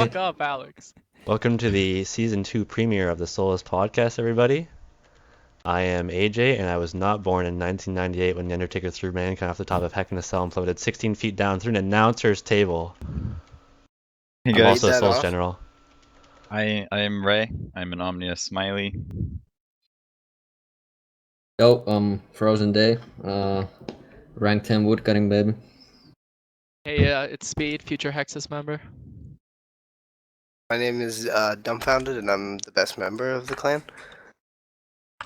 Fuck up, Alex. Welcome to the season 2 premiere of the Solace podcast, everybody. I am AJ, and I was not born in 1998 when The Undertaker threw Mankind off the top of Heck in a Cell and floated 16 feet down through an announcer's table. Hey I'm guys, also a that Souls off. General. I am Ray. I'm an Omnia Smiley. Yo, Frozen Day, rank 10 woodcutting, baby. Hey, it's Speed, future Hexus member. My name is Dumbfounded, and I'm the best member of the clan.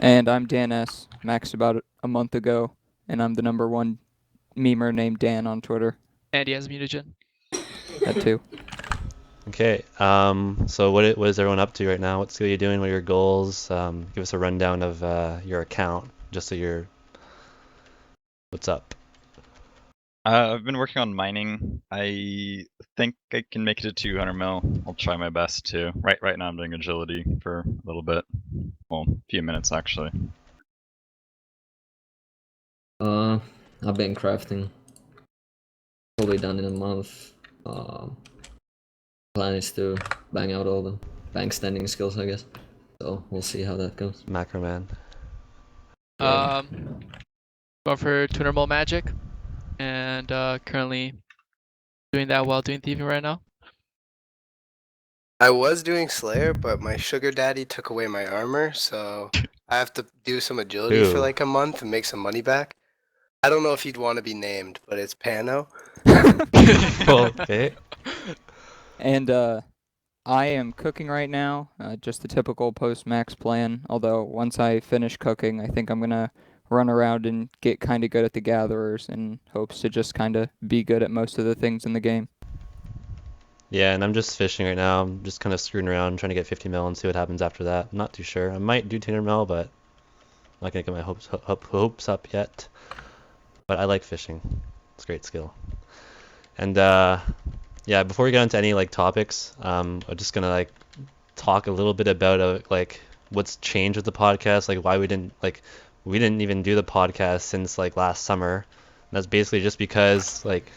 And I'm Dan S. Maxed about a month ago, and I'm the #1 memer named Dan on Twitter. And he has mutagen. That too. Okay, so what is everyone up to right now? What skill are you doing? What are your goals? Give us a rundown of your account, just so you're... What's up? I've been working on mining. I think I can make it to 200 mil. I'll try my best to. Right now I'm doing agility for a little bit. Well, a few minutes actually. I've been crafting. Probably done in a month. Plan is to bang out all the bank standing skills, I guess. So we'll see how that goes. Macro Man. Going for 200 mil magic, and currently doing that while doing thieving right now. I was doing Slayer, but my sugar daddy took away my armor, so I have to do some agility Ooh. for like a month and make some money back. I don't know if you'd want to be named, but it's Pano. Okay. And I am cooking right now, just the typical post-max plan. Although once I finish cooking, I think I'm gonna run around and get kind of good at the gatherers in hopes to just kind of be good at most of the things in the game. Yeah, and I'm just fishing right now. I'm just kind of screwing around, trying to get 50 mil and see what happens after that. I'm not too sure. I might do 200 mil, but I'm not gonna get my hopes up yet. But I like fishing. It's a great skill. And yeah, before we get into any like topics, I'm just gonna like talk a little bit about like what's changed with the podcast, like why we didn't even do the podcast since like last summer. And that's basically just because like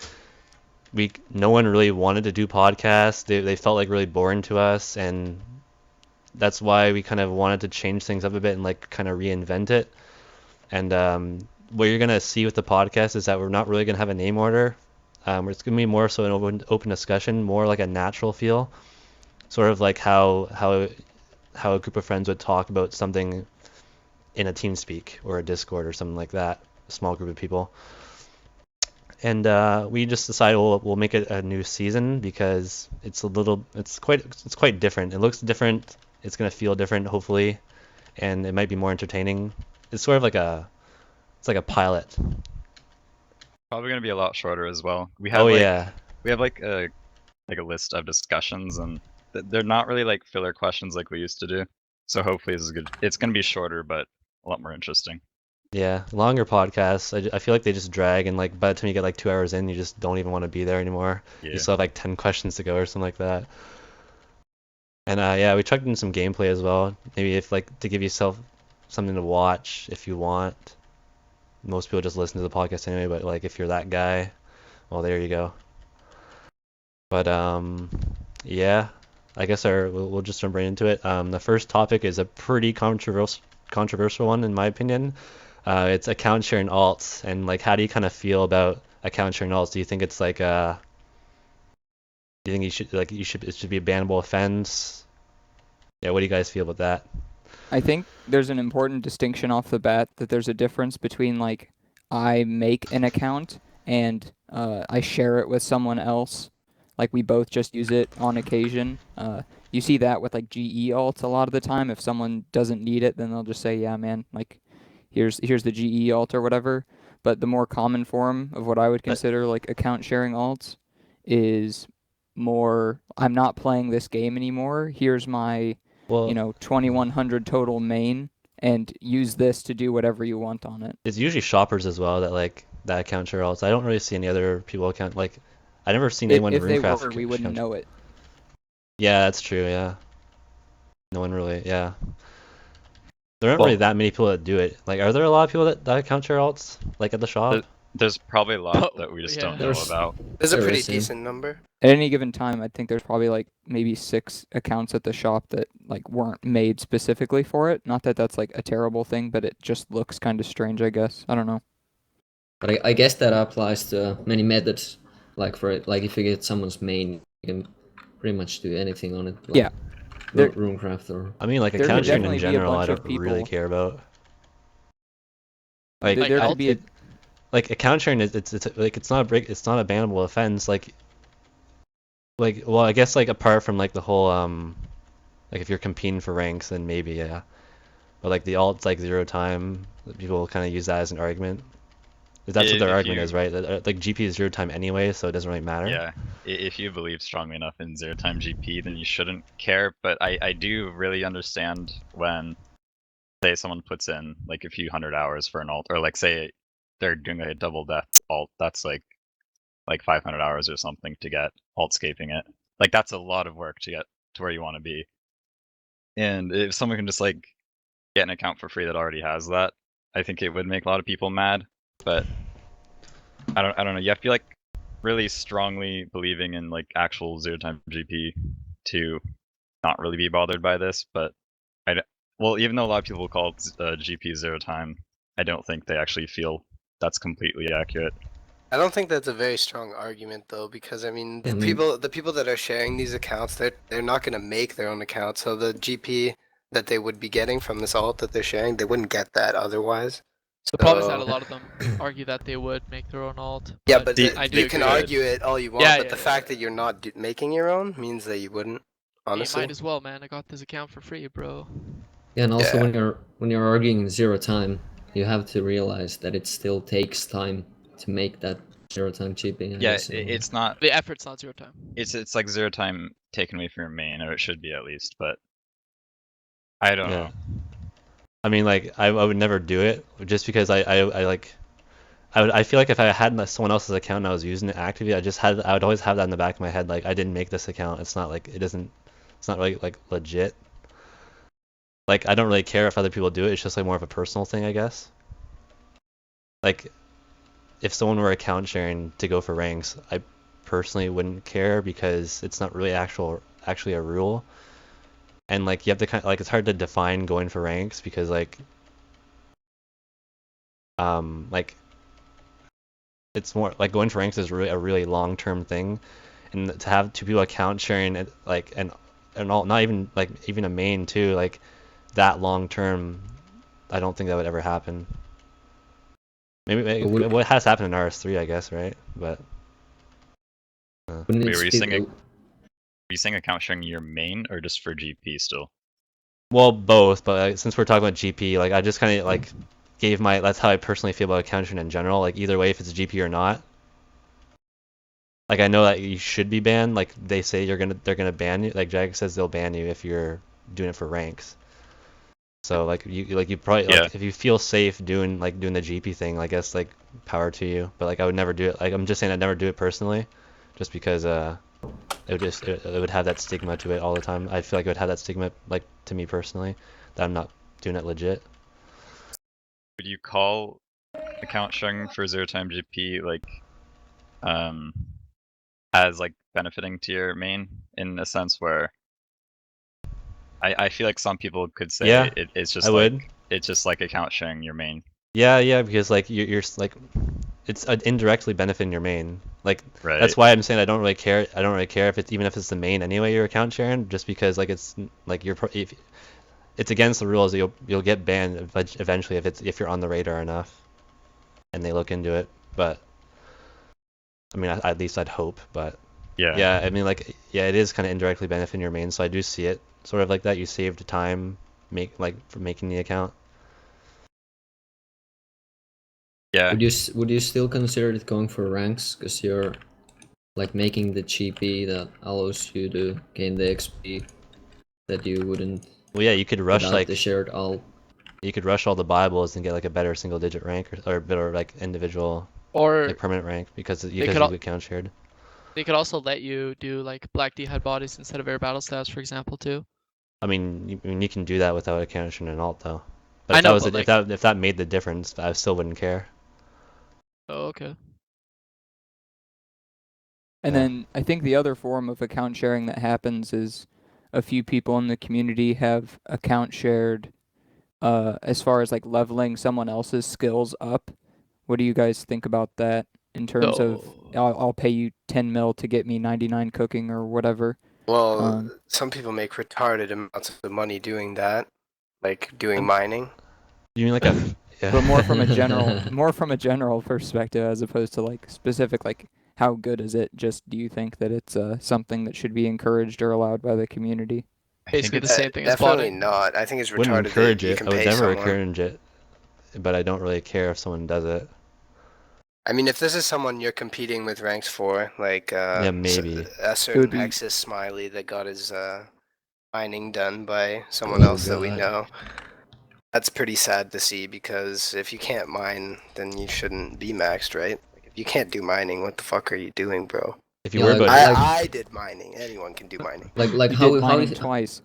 no one really wanted to do podcasts. They felt like really boring to us, and that's why we kind of wanted to change things up a bit and like kind of reinvent it. And what you're gonna see with the podcast is that we're not really gonna have a name order. It's gonna be more so an open discussion, more like a natural feel, sort of like how a group of friends would talk about something in a TeamSpeak or a Discord or something like that, a small group of people. And we just decided we'll make it a new season because it's quite different. It looks different. It's gonna feel different, hopefully, and it might be more entertaining. It's sort of like it's like a pilot. Probably gonna be a lot shorter as well. We have Yeah. we have like a list of discussions, and they're not really like filler questions like we used to do. So hopefully this is good. It's gonna be shorter, but a lot more interesting. Yeah, longer podcasts. I feel like they just drag, and like by the time you get like 2 hours in, you just don't even want to be there anymore. Yeah. You still have like 10 questions to go or something like that. And yeah, we chucked in some gameplay as well. Maybe if like to give yourself something to watch if you want. Most people just listen to the podcast anyway, but like if you're that guy, well, there you go. But yeah, I guess we'll just jump right into it. The first topic is a pretty controversial one in my opinion. It's account sharing alts, and like how do you kind of feel about account sharing alts? Do you think it's like do you think it should be a bannable offense? Yeah, what do you guys feel about that? I think there's an important distinction off the bat that there's a difference between like I make an account and I share it with someone else. Like we both just use it on occasion. You see that with like GE alts a lot of the time. If someone doesn't need it, then they'll just say, "Yeah, man, like here's the GE alt or whatever." But the more common form of what I would consider like account sharing alts is more, I'm not playing this game anymore. Here's my 2100 total main, and use this to do whatever you want on it. It's usually shoppers as well that account share alts. I don't really see any other people account like I never seen anyone in If they Runecraft were, we wouldn't know it. Yeah, that's true. Yeah, no one really. Yeah, there aren't really that many people that do it. Like, are there a lot of people that account share alts like at the shop? There's probably a lot Oh, that we just yeah. don't know There's- about. There's a There pretty is, yeah. decent number. At any given time, I think there's probably like maybe 6 accounts at the shop that like weren't made specifically for it. Not that that's like a terrible thing, but it just looks kind of strange, I guess. I don't know. But I guess that applies to many methods. Like for it, like if you get someone's main, you can pretty much do anything on it. Like Yeah. There- Runecraft or I mean, like There could account sharing in definitely be a general, I bunch of don't really people- care about. Like, there I'll could be a, like account sharing is it's like it's not a break, it's not a bannable offense. Like well, I guess like apart from like the whole like if you're competing for ranks, then maybe yeah. But like the alt's like 0 time, people kind of use that as an argument. That's what their If argument you- is, right? Like GP is 0 time anyway, so it doesn't really matter. Yeah, if you believe strongly enough in 0 time GP, then you shouldn't care. But I do really understand when, say, someone puts in like a few hundred hours for an alt, or like say they're doing a double death alt, that's like 500 hours or something to get altscaping it. Like that's a lot of work to get to where you want to be. And if someone can just like get an account for free that already has that, I think it would make a lot of people mad. But I don't know. You have to be like really strongly believing in like actual 0 time GP to not really be bothered by this. But well, even though a lot of people call it GP 0 time, I don't think they actually feel that's completely accurate. I don't think that's a very strong argument though, because I mean the I mean- people that are sharing these accounts, they're not gonna make their own account, so the GP that they would be getting from this alt that they're sharing, they wouldn't get that otherwise. The problem is that a So- lot of them argue that they would make their own alt. Yeah, but I do you can agree. argue it all you want, Yeah, but yeah, the yeah, fact yeah. that you're not making your own means that you wouldn't. Honestly, You might as well, man. I got this account for free, bro. yeah, and also Yeah. when you're arguing 0 time, you have to realize that it still takes time to make that 0 time GP. I Yeah, guess, it's not. The effort's not 0 time. It's like 0 time taken away from your main, or it should be at least. But I don't Yeah. know. I mean, like I would never do it just because I like I feel like if I had someone else's account and I was using it actively, I would always have that in the back of my head, like I didn't make this account. It's not like it's not really like legit. Like I don't really care if other people do it. It's just like more of a personal thing, I guess. Like if someone were account sharing to go for ranks, I personally wouldn't care because it's not really actually a rule. And like you have to kind of, like it's hard to define going for ranks because like it's more like going for ranks is really a really long-term thing, and to have 2 people account sharing it like and all, not even like even a main too, like that long-term, I don't think that would ever happen. Maybe But would- what has happened in RS3, I guess, right? But Wouldn't Wait, it were you still- saying Are you saying account sharing your main or just for GP still? well, both, but since we're talking about GP, like I just kind of like gave that's how I personally feel about account sharing in general, like either way if it's GP or not. Like I know that you should be banned, like they say they're gonna ban you, like Jag says they'll ban you if you're doing it for ranks. So like you probably Yeah. like if you feel safe doing the GP thing, I guess like power to you. But like I would never do it. Like I'm just saying I'd never do it personally, just because it would have that stigma to it all the time. I feel like it would have that stigma like to me personally that I'm not doing it legit. Would you call account sharing for 0 time GP like as like benefiting to your main in a sense where I feel like some people could say Yeah, it's just I like would. it's just like account sharing your main. Yeah, because like you're like it's indirectly benefiting your main. Like Right. that's why I'm saying I don't really care. I don't really care if it's even if it's the main anyway. Your account sharing, just because like it's like if it's against the rules, you'll get banned eventually if you're on the radar enough, and they look into it. But I mean, at least I'd hope. But yeah, I mean, like it is kind of indirectly benefiting your main. So I do see it sort of like that. You saved time for making the account. Yeah. Would you still consider it going for ranks because you're like making the GP that allows you to gain the XP that you wouldn't Well, yeah, you could rush without like the shared alt? you could rush all the Bibles and get like a better single digit rank or better like individual Or like permanent rank because could you al- account shared. they could also let you do like black D head bodies instead of air battle stats, for example, too. I mean, you can do that without account sharing an alt though. But I if know, that was but, if that made the difference, I still wouldn't care. Oh, okay. And Yeah. then I think the other form of account sharing that happens is a few people in the community have account shared as far as like leveling someone else's skills up. What do you guys think about that in terms of So I'll pay you 10 mil to get me 99 cooking or whatever? Well, some people make retarded amounts of money doing that, like doing mining. You mean like a yeah. But more from a general perspective as opposed to like specific like how good is it? Just do you think that it's something that should be encouraged or allowed by the community? I think basically the it's same thing as Definitely botting. not. I think it's Wouldn't retarded encourage that you it. can I would pay never someone. encourage it, but I don't really care if someone does it. I mean, if this is someone you're competing with ranks for, like Yeah, maybe. a certain be- Hexus Smiley that got his mining done by someone Oh, else that we God. know, that's pretty sad to see because if you can't mine, then you shouldn't be maxed, right? Like, if you can't do mining, what the fuck are you doing, bro? If you Yeah, worry like- about like- I did mining. Anyone can do mining. Like You how did how mining is twice.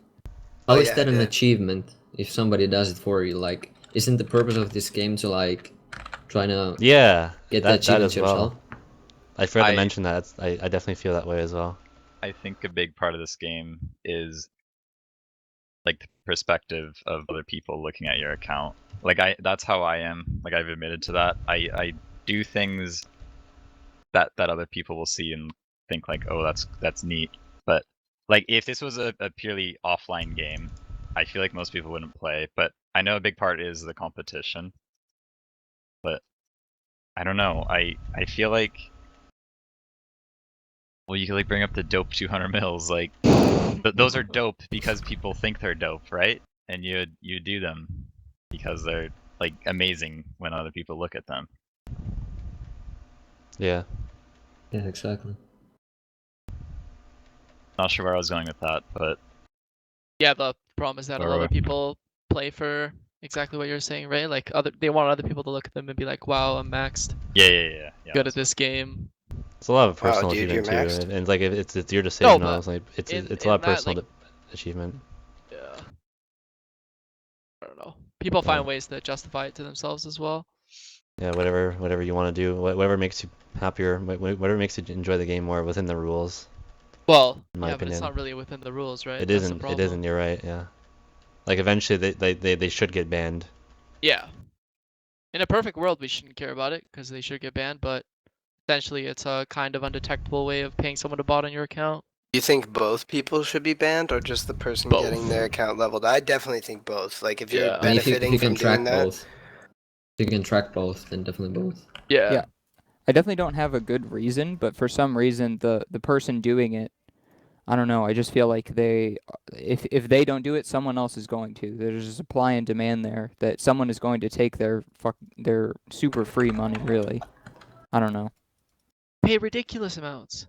how Oh, is yeah, that I an did. achievement if somebody does it for you? Like, isn't the purpose of this game to like trying to yeah, get the that achievements as well. yourself? I forgot to I- mention that. I definitely feel that way as well. I think a big part of this game is like the perspective of other people looking at your account. Like that's how I am. Like I've admitted to that. I do things that other people will see and think like, oh, that's neat. But like if this was a purely offline game, I feel like most people wouldn't play. But I know a big part is the competition. But I don't know. I feel like, well, you could like bring up the dope 200 mils. Like those are dope because people think they're dope, right? And you do them because they're like amazing when other people look at them. Yeah. Yeah, exactly. Not sure where I was going with that, but Yeah, the problem is that a Or, lot uh, of people play for exactly what you're saying, right? Like they want other people to look at them and be like, "Wow, I'm maxed, yeah. good that's at this game." It's a lot of Wow, personal dude, achievement you're too, maxed. and like if it's your decision, but it's like it's in a lot of that, personal like- achievement. Yeah. I don't know. People Yeah. find ways to justify it to themselves as well. Yeah, whatever you want to do, whatever makes you happier, whatever makes you enjoy the game more within the rules. Well, In my yeah, but it's opinion. not really within the rules, right? It That's the isn't. It problem. isn't. You're right. Yeah. Like eventually they should get banned. Yeah. In a perfect world, we shouldn't care about it because they should get banned, but essentially it's a kind of undetectable way of paying someone to bot on your account. Do you think both people should be banned or just the person Both. getting their account leveled? I definitely think both. Like if you're Yeah. I mean, if benefiting you can from track doing that, both, if you can track both, then definitely both. Yeah. Yeah. I definitely don't have a good reason, but for some reason the person doing it, I don't know, I just feel like if they don't do it, someone else is going to. There's a supply and demand there that someone is going to take their super free money, really. I don't know. Pay ridiculous amounts.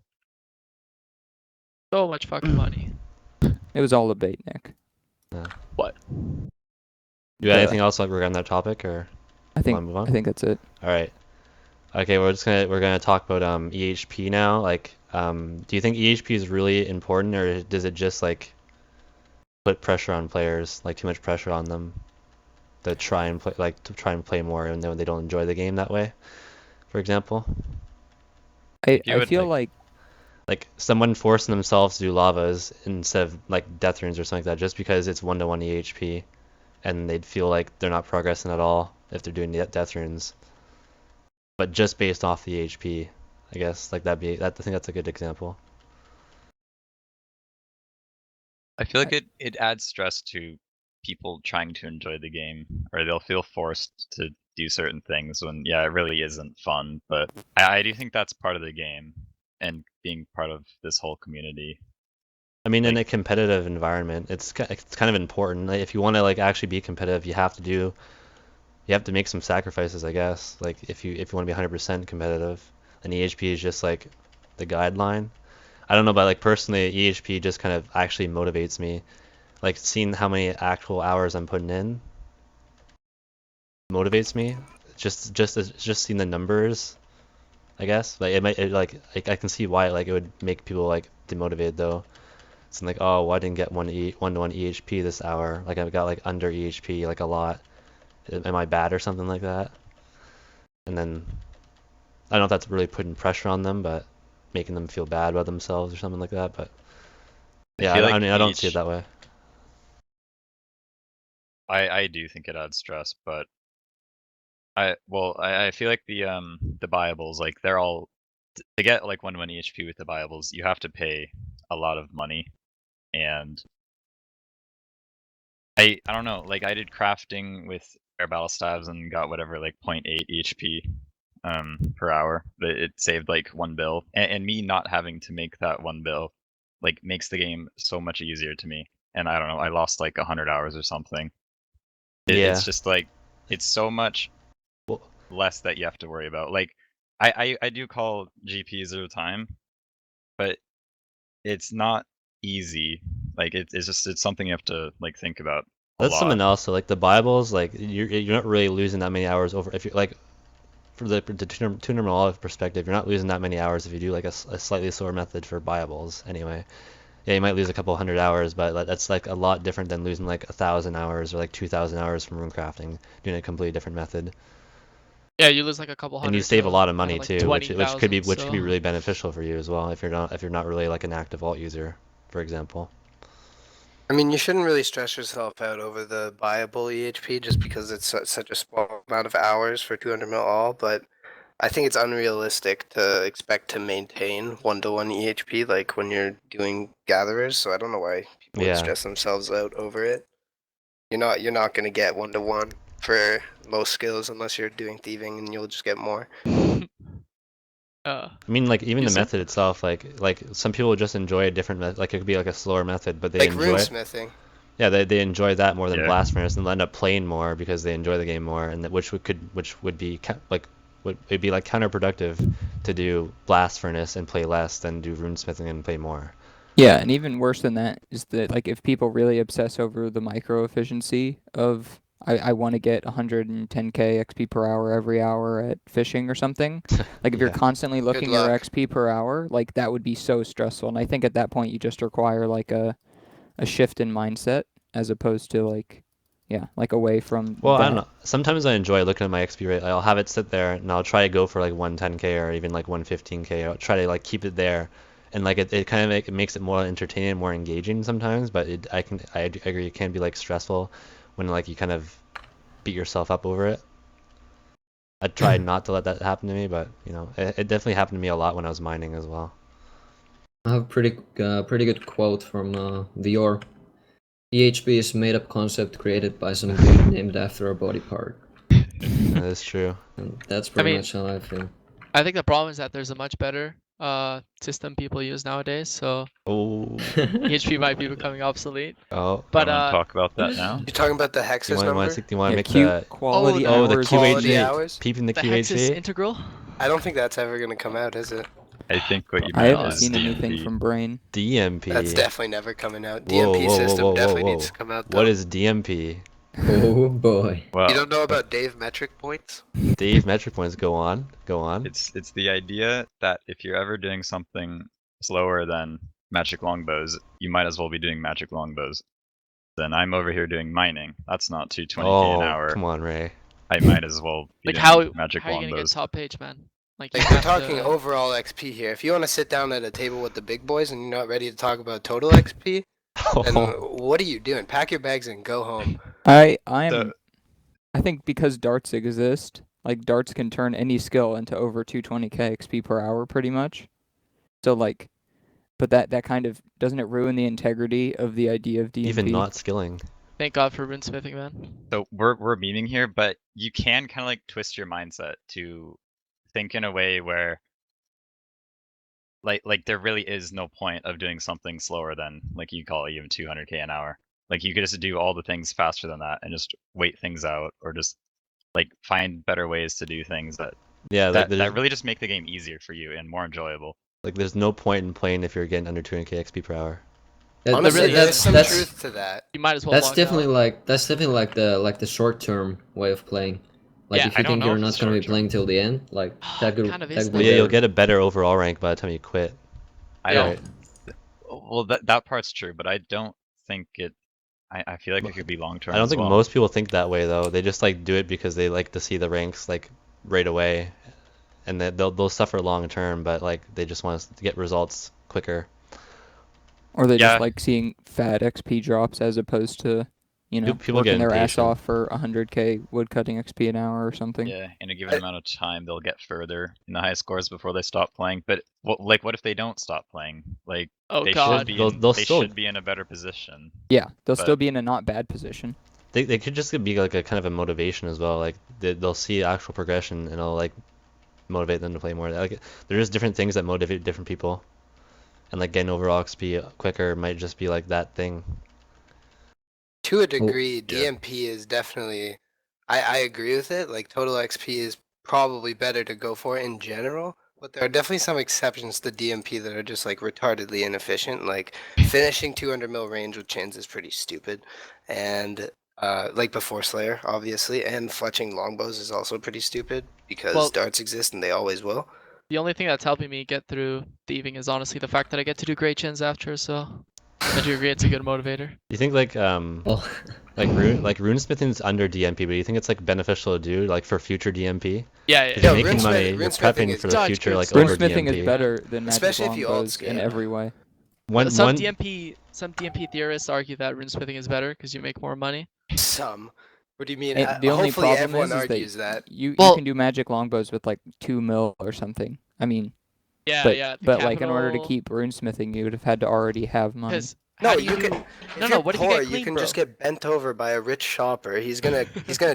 So much fucking money. It was all a bait, Nick. What? You got anything else like regarding that topic, or I think wanna move on? I think that's it. all right? Okay, we're gonna talk about EHP now. Like, do you think EHP is really important, or does it just like put pressure on players, like too much pressure on them to try and play more, even though they don't enjoy the game that way? For example, I you would, feel like like someone forcing themselves to do lavas instead of like death runes or something like that, just because it's 1-to-1 EHP, and they'd feel like they're not progressing at all if they're doing death runes. But just based off the HP, I guess like I think that's a good example. I feel like it adds stress to people trying to enjoy the game, or they'll feel forced to do certain things when it really isn't fun. But I do think that's part of the game and being part of this whole community. I mean, in a Like- competitive environment, it's kind of important. Like, if you want to like actually be competitive, you have to make some sacrifices, I guess. Like if you want to be 100% competitive, and EHP is just like the guideline. I don't know, but like personally, EHP just kind of actually motivates me. Like seeing how many actual hours I'm putting in motivates me. Just seeing the numbers, I guess. Like I can see why like it would make people like demotivated though. It's like, oh, well, I didn't get 1-to-1 EHP this hour. Like I got like under EHP like a lot. Am I bad or something like that? And then I don't know if that's really putting pressure on them, but making them feel bad about themselves or something like that. But yeah, feel I like mean, I don't see it that way. I do think it adds stress, but I feel like the Bibles, like they're all to get like 1 EHP with the Bibles, you have to pay a lot of money, and I don't know, like I did crafting with air battle stabs and got whatever like 0.8 EHP per hour, but it saved like 1 bill, and me not having to make that 1 bill like makes the game so much easier to me. And I don't know, I lost like 100 hours or something. Yeah. It's just like it's so much less that you have to worry about. Like I do call GPs at a time, but it's not easy. Like it's something you have to like think about. That's something else. So like the Bibles, like you're not really losing that many hours over if you're like for the tuner olive perspective, you're not losing that many hours if you do like a slightly slower method for Bibles anyway. Yeah, you might lose a couple 100 hours, but that's like a lot different than losing like 1,000 hours or like 2,000 hours from rune crafting, doing a completely different method. Yeah, you lose like a couple hundred. And you save a lot of money like too, which could be so. really beneficial for you as well if you're not really like an active alt user, for example. I mean, you shouldn't really stress yourself out over the buyable EHP just because it's such a small amount of hours for 200 mil all, but I think it's unrealistic to expect to maintain 1-to-1 EHP like when you're doing gatherers, so I don't know why people would stress themselves out over it. You're not going to get 1-to-1 for low skills unless you're doing thieving, and you'll just get more. I mean, like even the method itself, like some people just enjoy a different method. Like it could be like a slower method, but they like enjoy runesmithing. Yeah, they enjoy that more than blast furnace, and they'll end up playing more because they enjoy the game more, and which would be like it'd be like counterproductive to do blast furnace and play less than do runesmithing and play more. Yeah, and even worse than that is that like if people really obsess over the micro efficiency of I want to get 110k XP per hour every hour at fishing or something. Like if you're constantly looking your XP per hour, like that would be so stressful. And I think at that point you just require like a shift in mindset as opposed to like like away from Well, I don't know. Sometimes I enjoy looking at my XP rate. I'll have it sit there and I'll try to go for like 110k or even like 115k. I'll try to like keep it there. And like it kind of makes it more entertaining, more engaging sometimes, but I agree it can be like stressful when like you kind of beat yourself up over it. I tried not to let that happen to me, but you know, it definitely happened to me a lot when I was mining as well. I have a pretty good quote from Vior. EHP is a made-up concept created by some dude named after a body part. That is true. And that's pretty much how I feel. I think the problem is that there's a much better system people use nowadays, so EHP might be becoming obsolete. Oh, but talk about that now. You're talking about the hexes number? Do you want to make the quality hours? the quality QHD, hours? peeping the the QHD hexes integral? I don't think that's ever gonna come out, is it? I think what you I meant haven't is seen anything DMP. from Brain. DMP. That's definitely never coming out. Whoa, DMP whoa, system whoa, definitely whoa. needs to come out. Though. What is DMP? Oh boy. Well, you don't know about Dave metric points? Dave metric points. Go on. It's the idea that if you're ever doing something slower than magic longbows, you might as well be doing magic longbows. Then I'm over here doing mining. That's not 220k an hour. Come on, Ray. I might as well be Like doing magic how are you gonna get longbows. top page, man? Like we're talking overall XP here. If you want to sit down at a table with the big boys and you're not ready to talk about total XP, then what are you doing? Pack your bags and go home. I think because darts exist, like darts can turn any skill into over 220k XP per hour pretty much. So like, but that kind of, doesn't it ruin the integrity of the idea of DMP? Even not skilling. Thank God for runesmithing, man. So we're memeing here, but you can kind of like twist your mindset to think in a way where like there really is no point of doing something slower than, like you call it, even 200k an hour. Like you could just do all the things faster than that and just wait things out, or just like find better ways to do things that that really just make the game easier for you and more enjoyable. Like there's no point in playing if you're getting under 200k XP per hour. Honestly, there's some truth to that. You might as well. That's definitely like the short-term way of playing. Like if you think you're not gonna be playing till the end, like that could. Well, yeah, you'll get a better overall rank by the time you quit. I don't. Well, that part's true, but I don't think it. I feel like it could be long term. I don't think most people think that way though. They just like do it because they like to see the ranks like right away. and they'll suffer long term, but like they just want us to get results quicker. Or they Yeah. just like seeing fat XP drops as opposed to, you know, People get working their ass impatient. off for 100k woodcutting XP an hour or something. Yeah, in a given amount of time, they'll get further in the high scores before they stop playing. But what if they don't stop playing? Like Oh they God. should be They'll they still- should be in a better position. Yeah, they'll But- still be in a not bad position. They could just be like a kind of a motivation as well. Like they'll see actual progression and it'll like motivate them to play more. Like there's different things that motivate different people, and like getting overall XP quicker might just be like that thing. To a degree, yeah. DMP is definitely. I agree with it. Like total XP is probably better to go for in general, but there are definitely some exceptions to DMP that are just like retardedly inefficient. Like finishing 200 mil range with chins is pretty stupid, and like before Slayer, obviously, and fletching longbows is also pretty stupid because Well- darts exist and they always will. The only thing that's helping me get through thieving is honestly the fact that I get to do great chins after, so I do agree it's a good motivator. You think like Oh, like runesmithing is under DMP, but you think it's like beneficial to do like for future DMP? Yeah, If yeah. you're No, making money, runesmithing you're is prepping for the such future good like stuff. over Runesmithing DMP. is better than magic Especially if you alt longbows in scale. every way. Some DMP theorists argue that runesmithing is better because you make more money. Some. What do you mean? And the only Hopefully problem everyone is argues that that. you Well- can do magic longbows with like 2 mil or something. I mean, Yeah, but yeah. the but like in order to capital- keep runesmithing, you would have had to already have money. 'cause No, how do you do- can. No, If no. you're What if poor, you get clean, you can bro? just get bent over by a rich shopper. He's gonna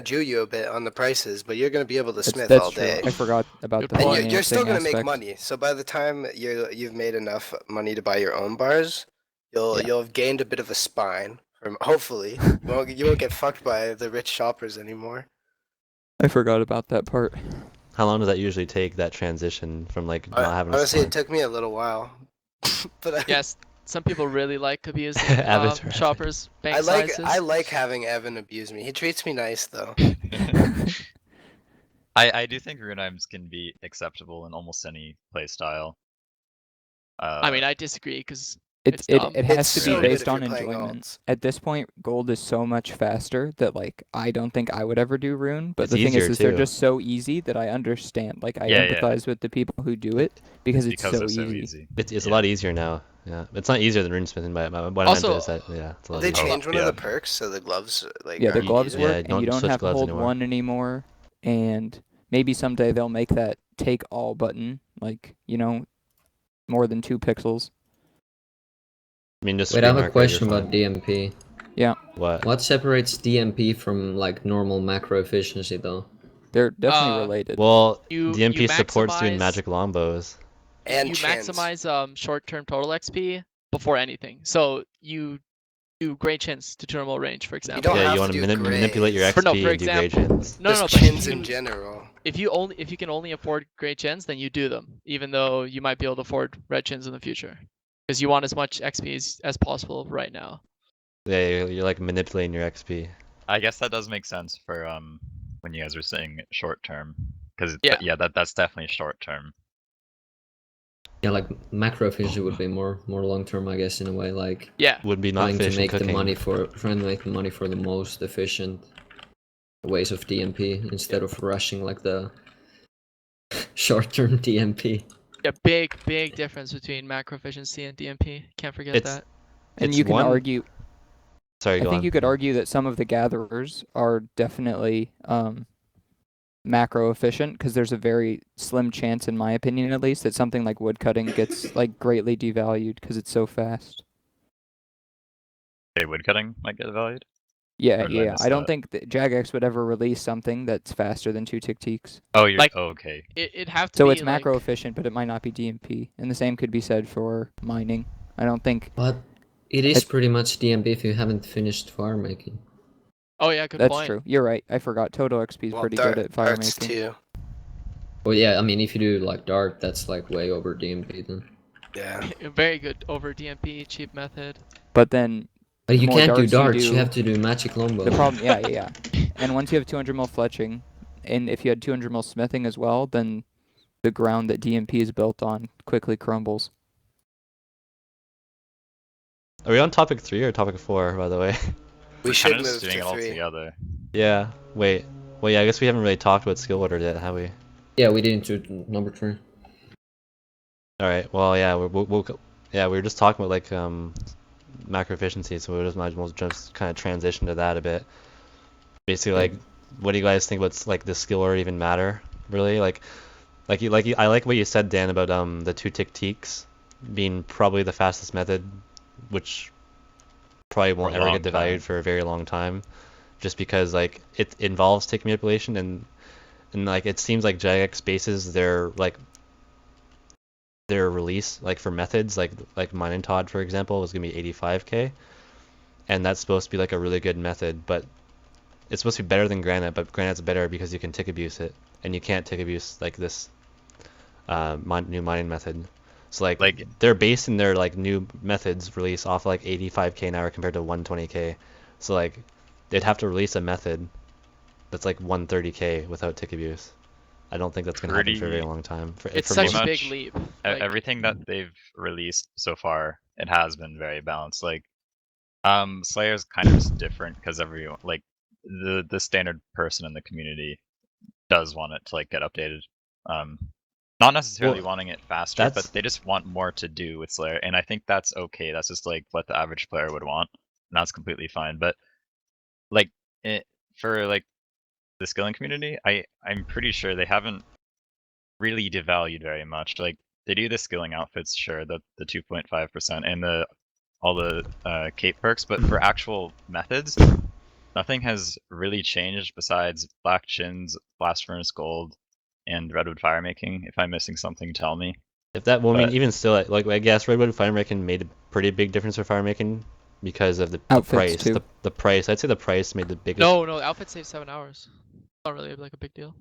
Jew you a bit on the prices, but you're gonna be able to smith That's all true. day. I forgot about Good the point. And financing you're still gonna make aspect. money. So by the time you've made enough money to buy your own bars, Yeah. you'll have gained a bit of a spine. From hopefully, you won't get fucked by the rich shoppers anymore. I forgot about that part. How long does that usually take, that transition from like not having a Honestly, spine? it took me a little while, but Yes, some people really like abusing Avatar. shoppers' bank I sizes. like having Evan abuse me. He treats me nice though. I do think runeims can be acceptable in almost any play style. I mean, I disagree because It It's it, dumb. it has It's to so be good based if you're on playing enjoyment. alts. At this point, gold is so much faster that like I don't think I would ever do rune. But It's the thing easier, is they're too. just so easy that I understand. Like I Yeah, yeah. empathize with the people who do it because it's because so they're so easy. easy. It's a Yeah. lot easier now. Yeah, it's not easier than runesmithing, but what I meant Also, is that yeah, it's a lot They easier. changed one yeah. of the perks so the gloves like Yeah, the aren't gloves needed. Yeah, work, and don't you don't switch have to gloves hold anymore. one anymore. And maybe someday they'll make that take all button, like more than 2 pixels. I mean, just wait, I have screen a marker, you're question about fine. DMP. What? What separates DMP from like normal macro efficiency though? They're definitely related. Well, You- DMP you supports doing maximize- magic longbows. And you chins. maximize short-term total XP before anything. So you do great chins to turn range, for example. don't Yeah, have you to want to do manipulate your grays. XP For and do great example- chins. No, Just no, but chins if in you, general. if you can only afford great chins, then you do them, even though you might be able to afford red chins in the future, because you want as much XP as possible right now. Yeah, you're like manipulating your XP. I guess that does make sense for when you guys were saying short term, because Yeah. that's definitely short term. Yeah, like macro efficiency would be more long term, I guess, in a way. Like Yeah, Would be not trying to fish and make cooking. the money for the most efficient ways of DMP instead of rushing like the short term DMP. a big difference between macro efficiency and DMP. Can't forget It's- that. And it's you can one- argue. Sorry, I go think on. you could argue that some of the gatherers are definitely macro efficient because there's a very slim chance, in my opinion at least, that something like woodcutting gets like greatly devalued because it's so fast. Okay, woodcutting might get valued. Yeah, Or did I yeah. miss I don't that? think that Jagex would ever release something that's faster than 2 tick-teaks. Oh, you're Like- okay. It'd have to So be it's macro like, efficient, but it might not be DMP. And the same could be said for mining. I don't think But it is It- pretty much DMP if you haven't finished fire making. Oh yeah, good that's point. true. You're right. I forgot. Total XP is Well, pretty good at fire darts making. too. Well, yeah, I mean, if you do like dart, that's like way over DMP then. Yeah. Very good over DMP, cheap method. But then But The you more can't do darts you darts. You do- have to do magic longbow. the problem, yeah. And once you have 200 mil fletching, and if you had 200 mil smithing as well, then the ground that DMP is built on quickly crumbles. Are we on topic 3 or topic 4, by the way? We We're should kinda just move doing to it all 3. together. Yeah. Wait. Well, yeah. I guess we haven't really talked about skill order yet, have we? Yeah, we didn't do number 3. All right. Well, yeah, we were just talking about like macro efficiency, so we just might as well just kind of transition to that a bit. Basically, Yeah. like, what do you guys think? What's like the skiller even matter? Really, I like what you said, Dan, about the 2-tick teaks being probably the fastest method, which probably won't a ever long get devalued time. for a very long time, just because like it involves tick manipulation and like it seems like jagex bases their release like for methods like mine and Todd, for example, was gonna be 85k, and that's supposed to be like a really good method, but it's supposed to be better than Granite, but Granite's better because you can tick abuse it, and you can't tick abuse like this new mining method. So like they're basing their like new methods release off like 85k an hour compared to 120k. So like they'd have to release a method that's like 130k without tick abuse. I don't think that's gonna happen for a very long time. It's for such most, a big much leap. Like, everything that they've released so far, it has been very balanced. Like, Slayer's kind of just different because everyone, like, the standard person in the community does want it to like get updated. Not necessarily wanting it faster, but they just want more to do with Slayer, and I think that's okay. That's just like what the average player would want, and that's completely fine. But like for like the skilling community, I'm pretty sure they haven't really devalued very much. Like they do the skilling outfits, sure, the 2.5% and all the cape perks, but for actual methods, nothing has really changed besides Black Chins, Blast Furnace Gold, and Redwood Fire Making. If I'm missing something, tell me. if that, well, I mean, even still, like I guess Redwood fire making made a pretty big difference for fire making because of the price. Too. The price, I'd say the price made the biggest. no, outfit saves 7 hours. Not really like a big deal.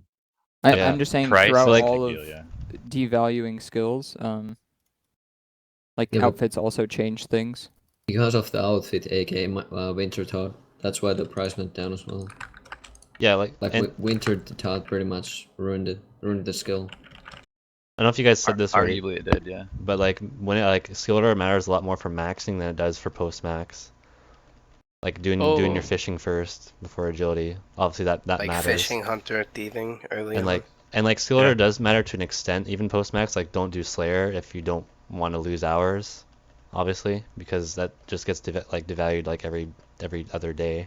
I'm just saying price throughout is all big of deal, yeah. devaluing skills, like Yeah, but- outfits also change things. Because of the outfit, aka Winter Todd, that's why the price went down as well. Yeah, like Winter Todd pretty much ruined the skill. I don't know if you guys said this already, Arguably it did, yeah. but like when it, like skill order matters a lot more for maxing than it does for post max. Like doing your fishing first before agility. Obviously that like matters. fishing, hunter, thieving early And on. like skill order does matter to an extent, even post max. Like don't do Slayer if you don't want to lose hours, obviously, because that just gets devalued like every other day.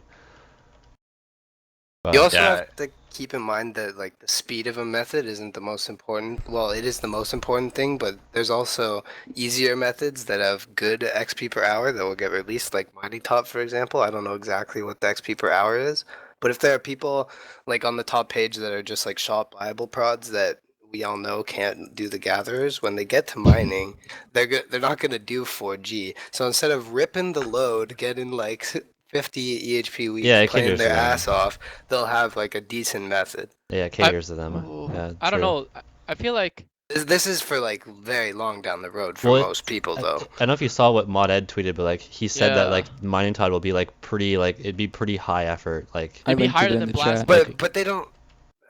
But, You also have to keep in mind that like the speed of a method isn't the most important. Well, it is the most important thing, but there's also easier methods that have good XP per hour that will get released, like Mighty Top, for example. I don't know exactly what the XP per hour is, but if there are people like on the top page that are just like shop viable prods that we all know can't do the gatherers, when they get to mining, they're not gonna do 4G. So instead of ripping the load, getting like 50 EHP weeks, playing their ass off, they'll have like a decent method. Yeah, caters to them. Yeah, I don't know. I feel like this is for like very long down the road for most people, though. I don't know if you saw what Mod Ed tweeted, but like he said that like mining Todd will be like pretty it'd be pretty high effort. Like it'd be higher than blast. But they don't.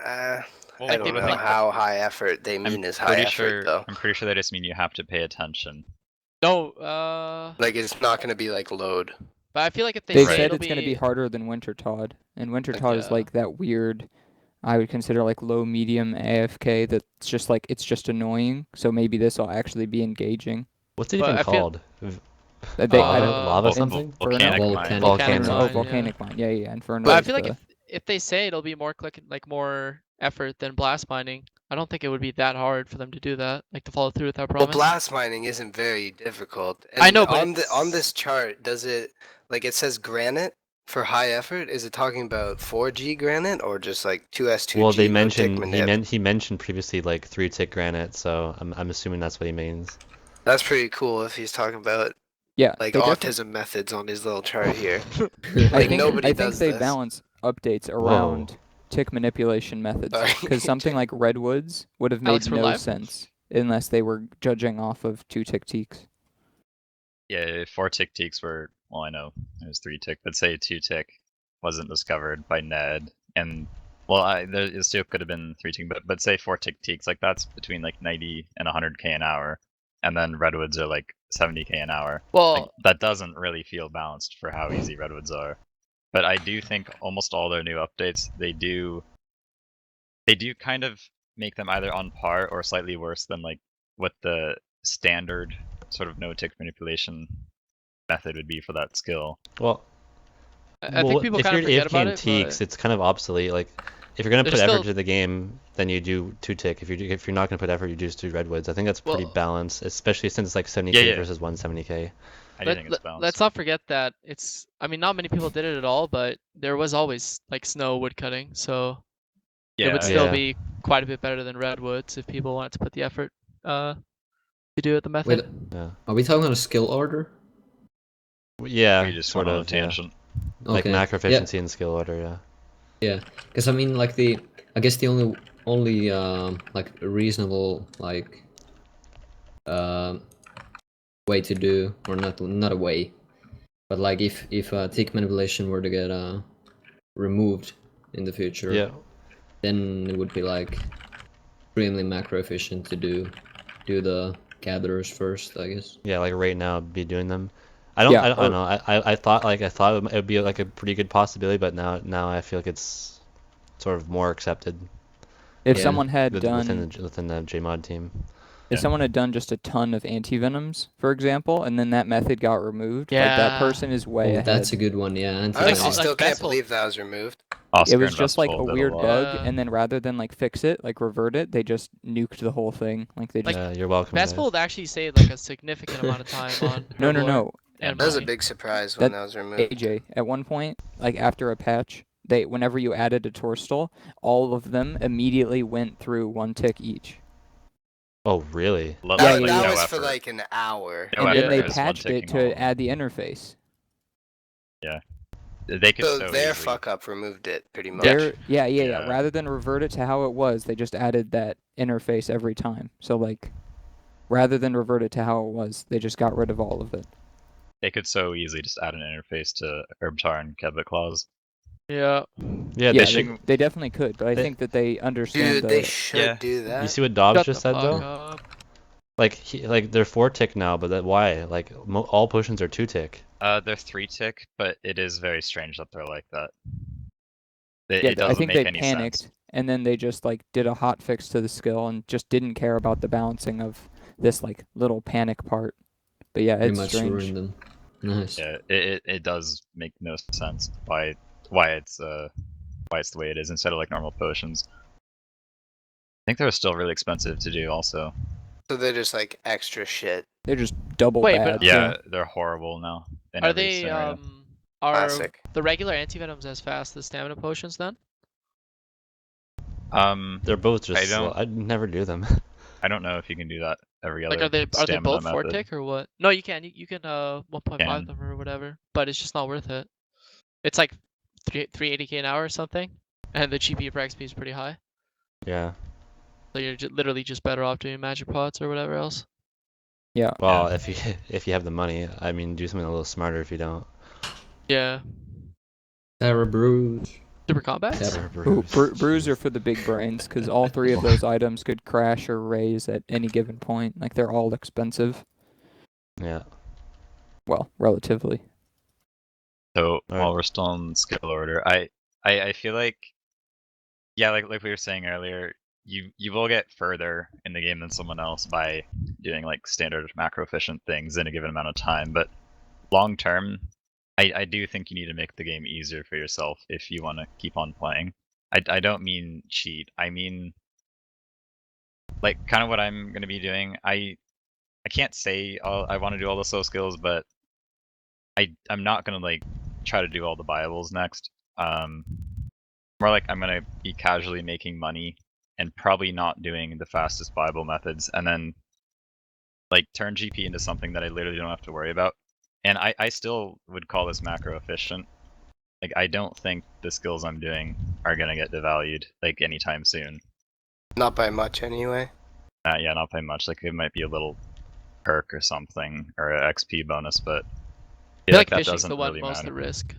I don't know how high effort they mean is high effort though. I'm pretty sure they just mean you have to pay attention. No, like it's not gonna be like load. But I feel like if they said it's gonna be harder than Winter Todd, and Winter Todd is like that weird, I would consider like low medium AFK that's just like it's just annoying. So maybe this will actually be engaging. What's it even called? Lava something? Volcanic mine. Yeah, Inferno. But I feel like if they say it'll be more more effort than blast mining, I don't think it would be that hard for them to do that, like to follow through with that promise. Well, blast mining isn't very difficult. And I know, but on this chart, does it like it says granite for high effort? Is it talking about 4G granite or just like 2S2G? Well, they mentioned he mentioned previously like 3-tick granite, so I'm assuming that's what he means. That's pretty cool if he's talking about like autism methods on his little chart here. I think they balance updates around tick manipulation methods, because something like Redwoods would have made no sense unless they were judging off of 2-tick teaks. Yeah, 4-tick teaks were, well, I know it was 3-tick, but say 2-tick wasn't discovered by Ned, and well, it still could have been 3-tick, but say 4-tick teaks, like that's between like 90 and 100k an hour, and then Redwoods are like 70k an hour. Well, like, that doesn't really feel balanced for how easy Redwoods are. But I do think almost all their new updates, they do kind of make them either on par or slightly worse than like what the standard sort of no-tick manipulation method would be for that skill. Well, I think people if kind you're of forget about AFKing it, teaks, but it's kind of obsolete. Like, if you're gonna put there's effort still to the game, then you do 2-tick. If you're not gonna put effort, you just do redwoods. I think that's pretty well, balanced, especially since it's like 70k Yeah, yeah. versus 170k. I do think it's balanced. let's not forget that it's. I mean, not many people did it at all, but there was always like snow wood cutting, so it would Yeah, still Yeah. be quite a bit better than redwoods if people wanted to put the effort to do it the method. Yeah. Are we talking on a skill order? Yeah, we just sort went on a of. Yeah. tangent. Like Okay. macro efficiency and skill order. Yeah. Yeah, because I mean, like I guess the only like reasonable like way to do, or not a way, but like if tick manipulation were to get removed in the future, Yeah. then it would be like extremely macro efficient to do the gatherers first, I guess. Yeah, like right now, I'd be doing them. I don't know. I thought it would be like a pretty good possibility, but now I feel like it's sort of more accepted If Yeah. someone had within done, the Jmod team. if someone had done just a ton of anti-venoms, for example, and then that method got removed, like that Yeah. person is way Oh, ahead. that's a good one. Yeah, I anti-venom. honestly Like, still can't Vessel- believe that was removed. Oscar It was and just like Vestful a did weird lot. bug, Yeah. and then rather than like fix it, like revert it, they just nuked the whole thing. Like they just Like, You're welcome. guys. Vespel would actually save like a significant amount of time on. no, Herblore and That was a mining. big surprise when That- that was removed. AJ. At one point, like after a patch, whenever you added a Torstal, all of them immediately went through 1 tick each. Oh, really? Love Yeah, That, yeah, that yeah. was effort. for like an hour. No And Yeah. then they effort is patched it one-ticking all to of add the interface. They could So so their easily- fuck up removed it pretty much. Yeah. Rather than revert it to how it was, they just added that interface every time. So like, rather than revert it to how it was, they just got rid of all of it. They could so easily just add an interface to Herbtar and Kevit clause. Yeah. Yeah. Yeah, fishing- they definitely could, but I they- think that they understand Dude, they the. should Yeah. do that. You see what Dobbs Shut just the said fuck though? up. Like they're 4-tick now, but why? Like all potions are 2-tick. They're 3-tick, but it is very strange that they're like that. It Yeah, doesn't I think make they any panicked, sense. and then they just like did a hot fix to the skill and just didn't care about the balancing of this like little panic part. But yeah, Pretty it's much strange. ruined them. Nice. Yeah, it does make no sense why it's the way it is instead of like normal potions. I think they're still really expensive to do also. So they're just like extra shit. They're just double Wait, bad. but- Yeah, they're horrible now. In Are every they scenario. are Classic. the regular antivenoms as fast as stamina potions then? They're both just. I don't- I'd never do them. I don't know if you can do that every other Like are they stamina both method. 4-tick or what? No, you can. You can 1.5 Can. them or whatever, but it's just not worth it. It's like 380k an hour or something, and the GPU per XP is pretty high. Yeah. So you're literally just better off doing magic pots or whatever else. Yeah. Well, if you have the money, I mean, do something a little smarter. If you don't. Yeah. Terra Bruise. Super combats? Terra Ooh, Bruise. bruiser for the big brains, because all three of those items could crash or raise at any given point. Like they're all expensive. Yeah. Well, relatively. So Alright. while we're still in skill order, I feel like, yeah, like we were saying earlier, you will get further in the game than someone else by doing like standard macro efficient things in a given amount of time. But long term, I do think you need to make the game easier for yourself if you want to keep on playing. I don't mean cheat. I mean like kind of what I'm gonna be doing. I can't say I want to do all the slow skills, but I'm not gonna like try to do all the viables next. More like I'm gonna be casually making money and probably not doing the fastest viable methods, and then like turn GP into something that I literally don't have to worry about. And I still would call this macro efficient. Like I don't think the skills I'm doing are gonna get devalued like anytime soon. Not by much anyway. Yeah, not by much. Like it might be a little perk or something or an XP bonus, but I feel like that fishing's doesn't the one really most matter. at risk.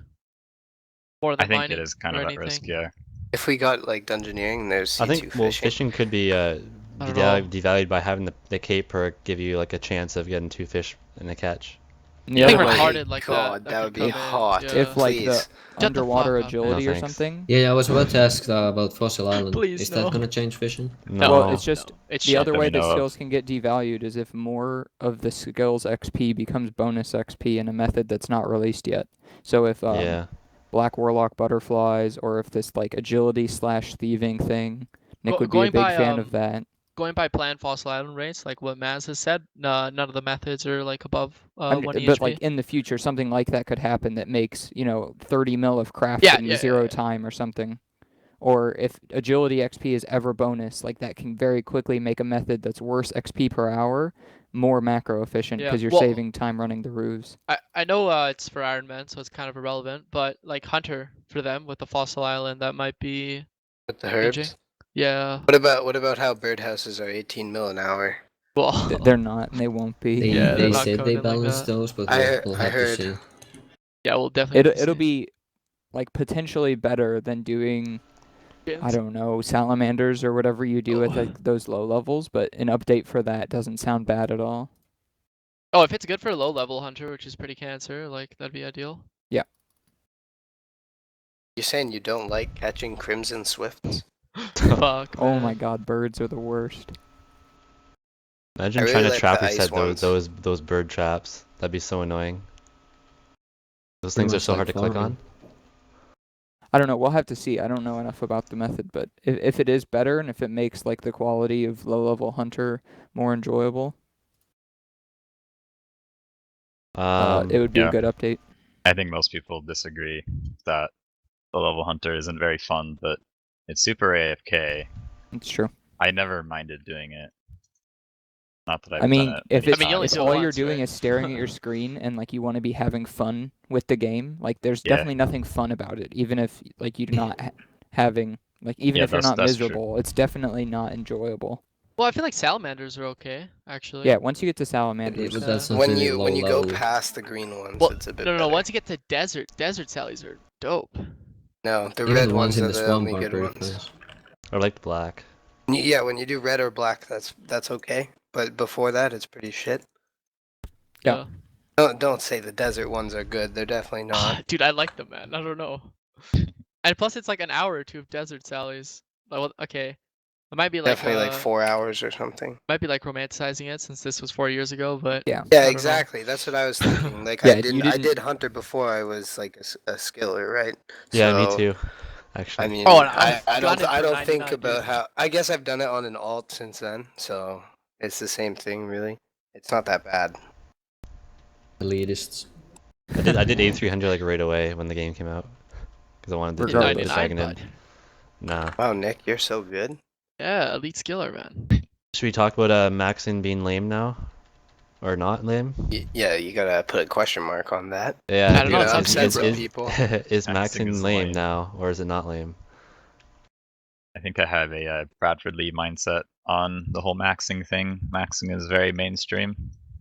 More than I think mining it is kind or of at anything. risk, yeah. If we got like dungeoneering, there's C2 I think fishing could be don't know. devalued by having the cape perk give you like a chance of getting 2 fish in a catch. Yeah, I think like, retarded like God, that. that would could be come in, hot. yeah. if like Please. Shut the underwater fuck up, man. agility No, or thanks. something. Yeah, I was about to ask about Fossil Island. Please, Is no. that gonna change fishing? No. Well, it's just No, it's the shit. other that way we that know of. skills can get devalued is if more of the skills XP becomes bonus XP in a method that's not released yet. So if Yeah. Black Warlock butterflies, or if this like agility / thieving thing, Nick would be a Going big by fan of that. going by planned Fossil Island rates, like what Maz has said, none of the methods are like above 1 But EHP. like in the future, something like that could happen that makes 30 mil of craft Yeah, in yeah, zero yeah. time or something. Or if agility XP is ever bonus, like that can very quickly make a method that's worse XP per hour more macro efficient Yeah, because you're well- saving time running the roofs. I know it's for Iron Man, so it's kind of irrelevant, but like Hunter for them with the Fossil Island, that might be With the changing. herbs. Yeah. What about how birdhouses are 18 mil an hour? Well, They're not, and they won't be. They Yeah, they're they not said coming they in like balanced that. those, but I we'll have to heard. see. yeah, we'll definitely. have to It'll see. be like potentially better than doing I Games. don't know salamanders or whatever you do at Oh. like those low levels, but an update for that doesn't sound bad at all. Oh, if it's good for low level Hunter, which is pretty cancer, like that'd be ideal. You're saying you don't like catching crimson swifts? Fuck. Oh man. my god, birds are the worst. Imagine really trying to like trap the your ice set ones. those bird traps. That'd be so annoying. Those Pretty things are much so like hard to click farming. on. I don't know. We'll have to see. I don't know enough about the method, but if it is better and if it makes like the quality of low level hunter more enjoyable, it would be yeah. a good update. I think most people disagree that the level hunter isn't very fun, but it's super AFK. It's true. I never minded doing it. Not that I've I mean, done it. if many it's I mean, you only times. if do it all you're once, doing right? is staring at your screen and like you want to be having fun with the game, like there's Yeah. definitely nothing fun about it. Even if like you're not having like even Yeah, if you're that's- not that's true. miserable, it's definitely not enjoyable. Well, I feel like salamanders are okay, actually. Yeah, once you get to salamanders, But that's not When really you low when you go level. past the green ones, Well, it's a bit no. better. Once you get to desert sallies are dope. No, the Even red the ones in are the the swamp only are good pretty ones. nice. I like black. Yeah, when you do red or black, that's okay. But before that, it's pretty shit. Yeah. Don't say the desert ones are good. They're definitely not. Dude, I like them, man. I don't know. And plus, it's like an hour or two of desert sallies. Like, well, okay, it might be like Definitely like 4 hours or something. might be like romanticizing it since this was 4 years ago, but yeah. I Yeah, don't know. exactly. That's what I was thinking. Like Yeah, I you didn't. I didn't- did hunter before I was like a skiller, right? Yeah, me So, too. Actually. I mean, Oh, and I I've done it I for don't think 99, about dude. how. I guess I've done it on an alt since then, so it's the same thing, really. It's not that bad. Elitists. I did A300 like right away when the game came out because I wanted to do Regardless. the 99, dragon. bud. Nah. Wow, Nick, you're so good. Yeah, elite skiller, man. Should we talk about Maxing being lame now, or not lame? Yeah, you gotta put a question mark on that. Yeah. I don't know, You're it's gonna up to you, upset some bro. people. Is Maxing Maxing is lame lame. now, or is it not lame? I think I have a Bradford Lee mindset on the whole maxing thing. Maxing is very mainstream.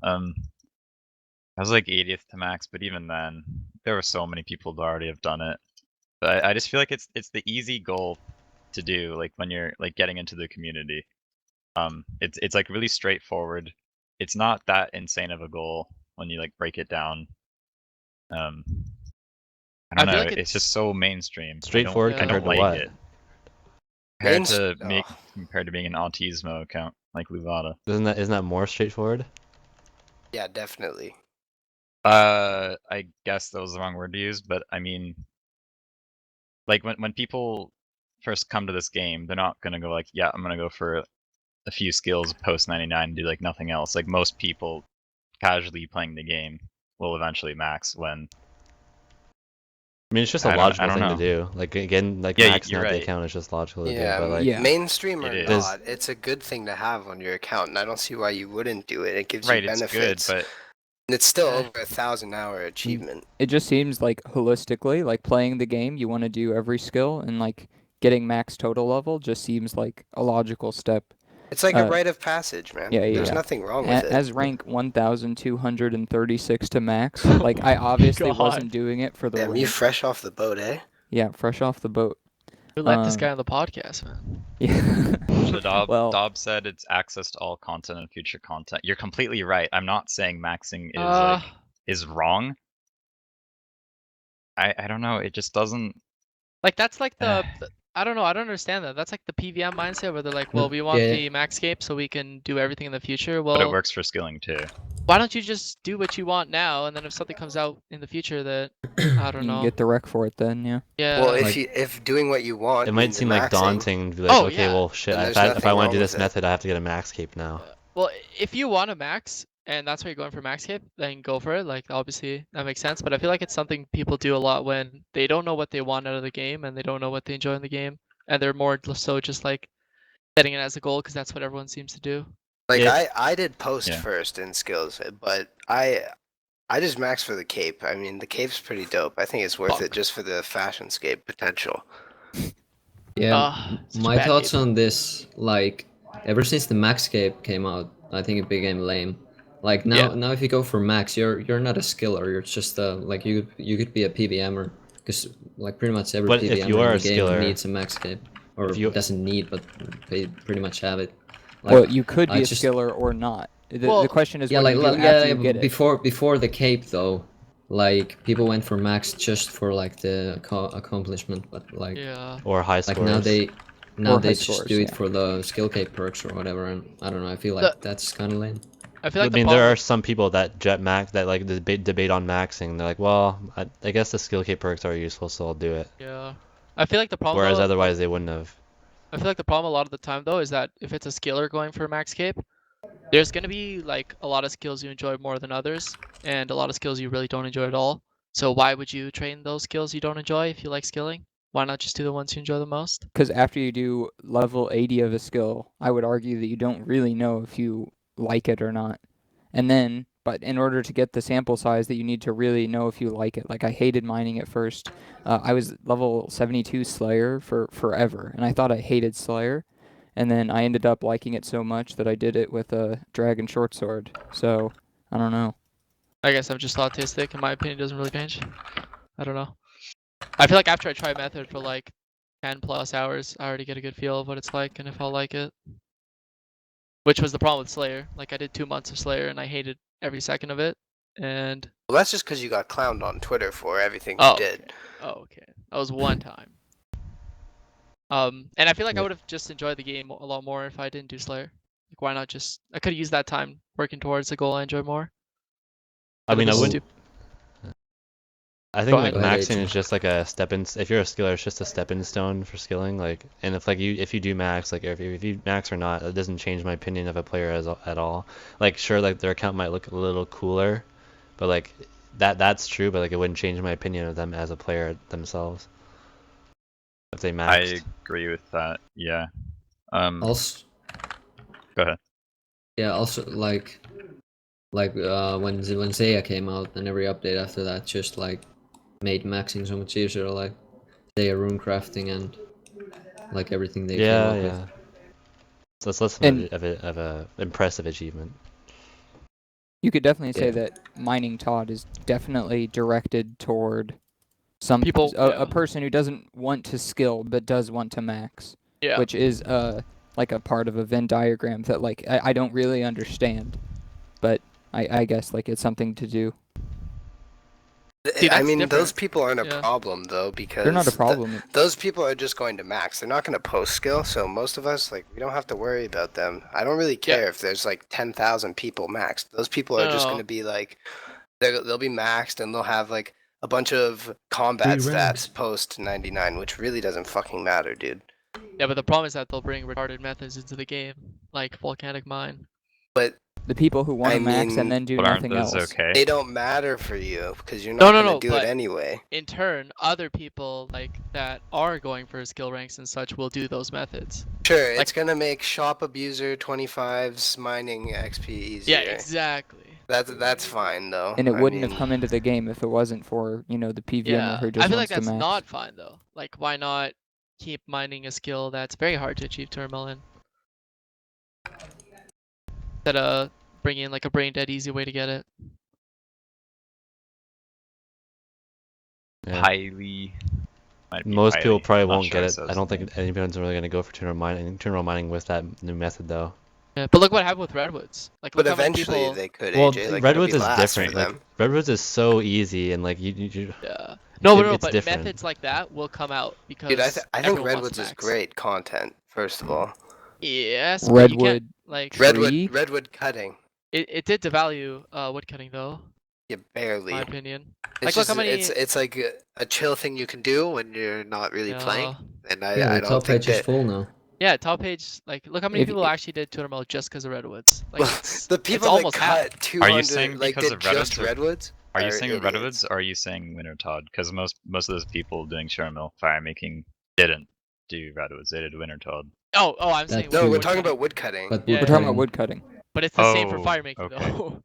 I was like 80th to max, but even then, there were so many people that already have done it. But I just feel like it's the easy goal to do, like when you're like getting into the community. It's like really straightforward. It's not that insane of a goal when you like break it down. I I don't feel know. like it's just so mainstream. Straightforward Yeah. I don't compared to like what? it. Compared Mainst- to compared to being an Autismo account like Luvada. Isn't that more straightforward? Yeah, definitely. I guess that was the wrong word to use, but I mean, like when people first come to this game, they're not gonna go like, yeah, I'm gonna go for a few skills post 99 and do like nothing else. Like most people casually playing the game will eventually max when. I mean, it's just a I logical don't thing to know. do. Like again, like Yeah, maxing you're out the right. account is just logical to Yeah, do. But like, Yeah. mainstream or It is. not, it's a good thing to have on your account, and I don't see why you wouldn't do it. It gives Right, you it's benefits, good, but and it's still Eh. over 1,000-hour achievement. It just seems like holistically, like playing the game, you want to do every skill, and like getting max total level just seems like a logical step. It's like a Uh, rite of passage, man. yeah, There's yeah. nothing wrong with it. As rank 1,236 to max, like I obviously God. wasn't doing it for the Damn, rank. you fresh off the boat, eh? Yeah, fresh off the boat. Who let this Um, guy on the podcast, man? Yeah. the Well- Dob said it's access to all content and future content. You're completely right. I'm not saying maxing is Uh, is wrong. I don't know. It just doesn't. Like that's like I don't know. I don't understand that. That's like the PVM mindset where they're like, well, Mm, we want yeah. the maxscape so we can do everything in the future. But it Well, works for skilling too. why don't you just do what you want now, and then if something comes out in the future that I don't You can know. get the rec for it then, yeah. Yeah. Well, Like- if doing what you want It might means seem like maxing, daunting to be like, Oh, okay, yeah. well, shit, Then if there's I nothing want wrong to do with this it. method, I have to get a max cape now. Well, if you want to max and that's why you're going for maxcape, then go for it. Like obviously that makes sense. But I feel like it's something people do a lot when they don't know what they want out of the game and they don't know what they enjoy in the game, and they're more so just like setting it as a goal because that's what everyone seems to do. like Yeah. I did post Yeah. first in skills, but I just maxed for the cape. I mean, the cape's pretty dope. I think it's worth Fuck. it just for the fashion scape potential. Yeah, Such a my bad thoughts cape. on this, like, ever since the max cape came out, I think it became lame. Like now, Yeah. now if you go for max, you're not a skiller. You're just like you could be a PVMer, because like pretty much every But if PVMer you are in a the game skiller- needs a max cape, or if you- doesn't need, but they pretty much have it. Like, Well, you could I be a just- skiller or not. The Well, question is yeah, what like you do yeah, after yeah, you get but it. before the cape though, like people went for max just for like the accomplishment, but like Or high like scores. now they Or high just scores, do it yeah. for the skill cape perks or whatever, and I don't know, I feel like The- that's kind of lame. I feel like I mean, the there problem. are some people that jet max that like debate on maxing. They're like, well, I guess the skill cape perks are useful, so I'll do it. Yeah. I feel like the problem. Whereas though, otherwise they wouldn't have. I feel like the problem a lot of the time though is that if it's a skiller going for max cape, there's gonna be like a lot of skills you enjoy more than others, and a lot of skills you really don't enjoy at all. So why would you train those skills you don't enjoy if you like skilling? Why not just do the ones you enjoy the most? Because after you do level 80 of a skill, I would argue that you don't really know if you like it or not. And then, but in order to get the sample size that you need to really know if you like it, like I hated mining at first. I was level 72 Slayer for forever, and I thought I hated Slayer. And then I ended up liking it so much that I did it with a Dragon Short Sword. So, I don't know. I guess I'm just autistic, and my opinion doesn't really change. I don't know. I feel like after I try method for like 10 plus hours, I already get a good feel of what it's like and if I'll like it. Which was the problem with Slayer. Like I did 2 months of Slayer and I hated every second of it. And Well, that's just because you got clowned on Twitter for everything Oh, you did. okay, that was one time. And I feel like I Yeah. would have just enjoyed the game a lot more if I didn't do Slayer. Like why not just? I could have used that time working towards the goal I enjoy more. I mean, I Rather than wouldn't. I Go think like ahead. Go ahead, maxing AJ. is just like a if you're a skiller, it's just a stepping stone for skilling. Like, and if like if you do max, like if you max or not, it doesn't change my opinion of a player at all. Like, sure, like their account might look a little cooler, but like that's true. But like it wouldn't change my opinion of them as a player themselves if they I maxed. agree with that. Yeah. Also, Go ahead. yeah, also like when Zaya came out, and every update after that just like made maxing so much easier, like Zaya rune crafting and like everything they came Yeah, up yeah. with. So it's less And- of a impressive achievement. You could definitely say Yeah. that mining Todd is definitely directed toward some People- a yeah. person who doesn't want to skill but does want to max, Yeah. which is like a part of a Venn diagram that like I don't really understand, but I guess like it's something to do. See, I that's mean, those different. people aren't a Yeah. problem though, because They're not a problem. those people are just going to max. They're not going to post skill, so most of us like we don't have to worry about them. I don't really care if there's like 10,000 people maxed. Those people are just No. going to be like, they'll be maxed and they'll have like a bunch of combat Free stats ranks. post 99, which really doesn't fucking matter, dude. Yeah, but the problem is that they'll bring retarded methods into the game, like volcanic mine. But The people who want I to max mean, and then do But aren't nothing those else. okay? they don't matter for you because you're No, not no, going no, to do but- it anyway. In turn, other people like that are going for skill ranks and such will do those methods. Sure, like- it's going to make shop abuser 25's mining XP easier. Yeah, exactly. That's fine though. And it I wouldn't mean, have come into the game if it wasn't for, you know, the PVMer Yeah, who just I feel wants like that's to max. not fine though. Like, why not keep mining a skill that's very hard to achieve turmoil in? Instead of bringing in like a brain dead easy way to get it. Yeah. Highly. might be Most people highly, probably not won't sure get it it. says I don't that. think anyone's really gonna go for terminal mining with that new method though. Yeah, but look what happened with redwoods. Like, But look how many eventually people. they could, Well, AJ. Like, redwoods it'll is be last for different. Like them. redwoods is so easy, and like you Yeah. No, It- no, it's but different. methods like that will come out because Dude, I think everyone wants redwoods to is max. great content. First of all, Yes, but you can't Redwood like. Tree? redwood cutting. It did devalue wood cutting though, Yeah, in barely. my opinion. It's Like, just look how many. it's like a chill thing you can do when you're not really playing. And Yeah, I the don't top think page is that full now. Yeah, top page. Like, look how many If- people actually did 200 mil just because of redwoods. Like, it's the it's people that almost half. cut 200 saying like because did of just Redwoods or- redwoods. Are you are saying idiots. redwoods or are you saying winter Todd? Because most of those people doing share mill fire making didn't do redwoods. They did winter Todd. Oh, I'm That saying. too. No, we're wood talking cutting. about wood cutting. But Yeah, We're talking about cutting- wood cutting. But it's the same for Oh, fire making okay. though. fire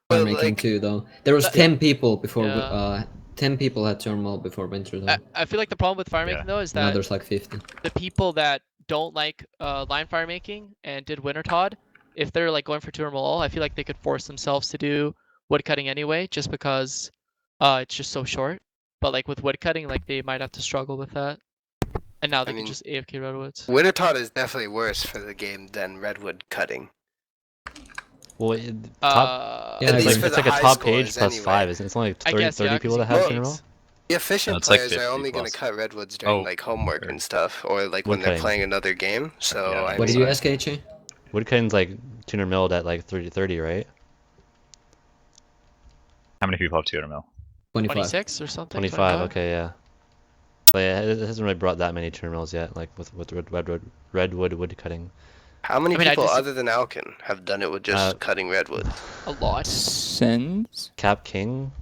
But, making like- too, though. There was That- 10 people before. Yeah. 10 people had thermal before winter, though. I feel like the problem with fire making Yeah. though is Now that there's like 50. the people that don't like line fire making and did winter Todd, if they're like going for 200 mil, I feel like they could force themselves to do wood cutting anyway, just because it's just so short. But like with wood cutting, like they might have to struggle with that. And now they can mean, just AFK redwoods. Winter Todd is definitely worse for the game than redwood cutting. well top. Yeah, At I least It's agree. for it's the like a high top page scores plus anyway. 5, isn't it? It's only like I 30, guess 30 yeah, people 'cause that you have can general. mix. The efficient it's like players are 50 only going to plus. cut redwoods during Oh, like homework or- and stuff, or like when Wood they're cutting. playing another game. So Yeah, I What did mean, you ask, HA? Woodcutting's like 200 milled at like 30, right? How many people have 200 mil? 25. 26 or something. 25. Okay, yeah. But yeah, it hasn't really brought that many 200 mills yet. Like with redwood woodcutting. how many I mean, I people just- other than Alkin have done it with just cutting redwood? A lot. Sins? Cap King.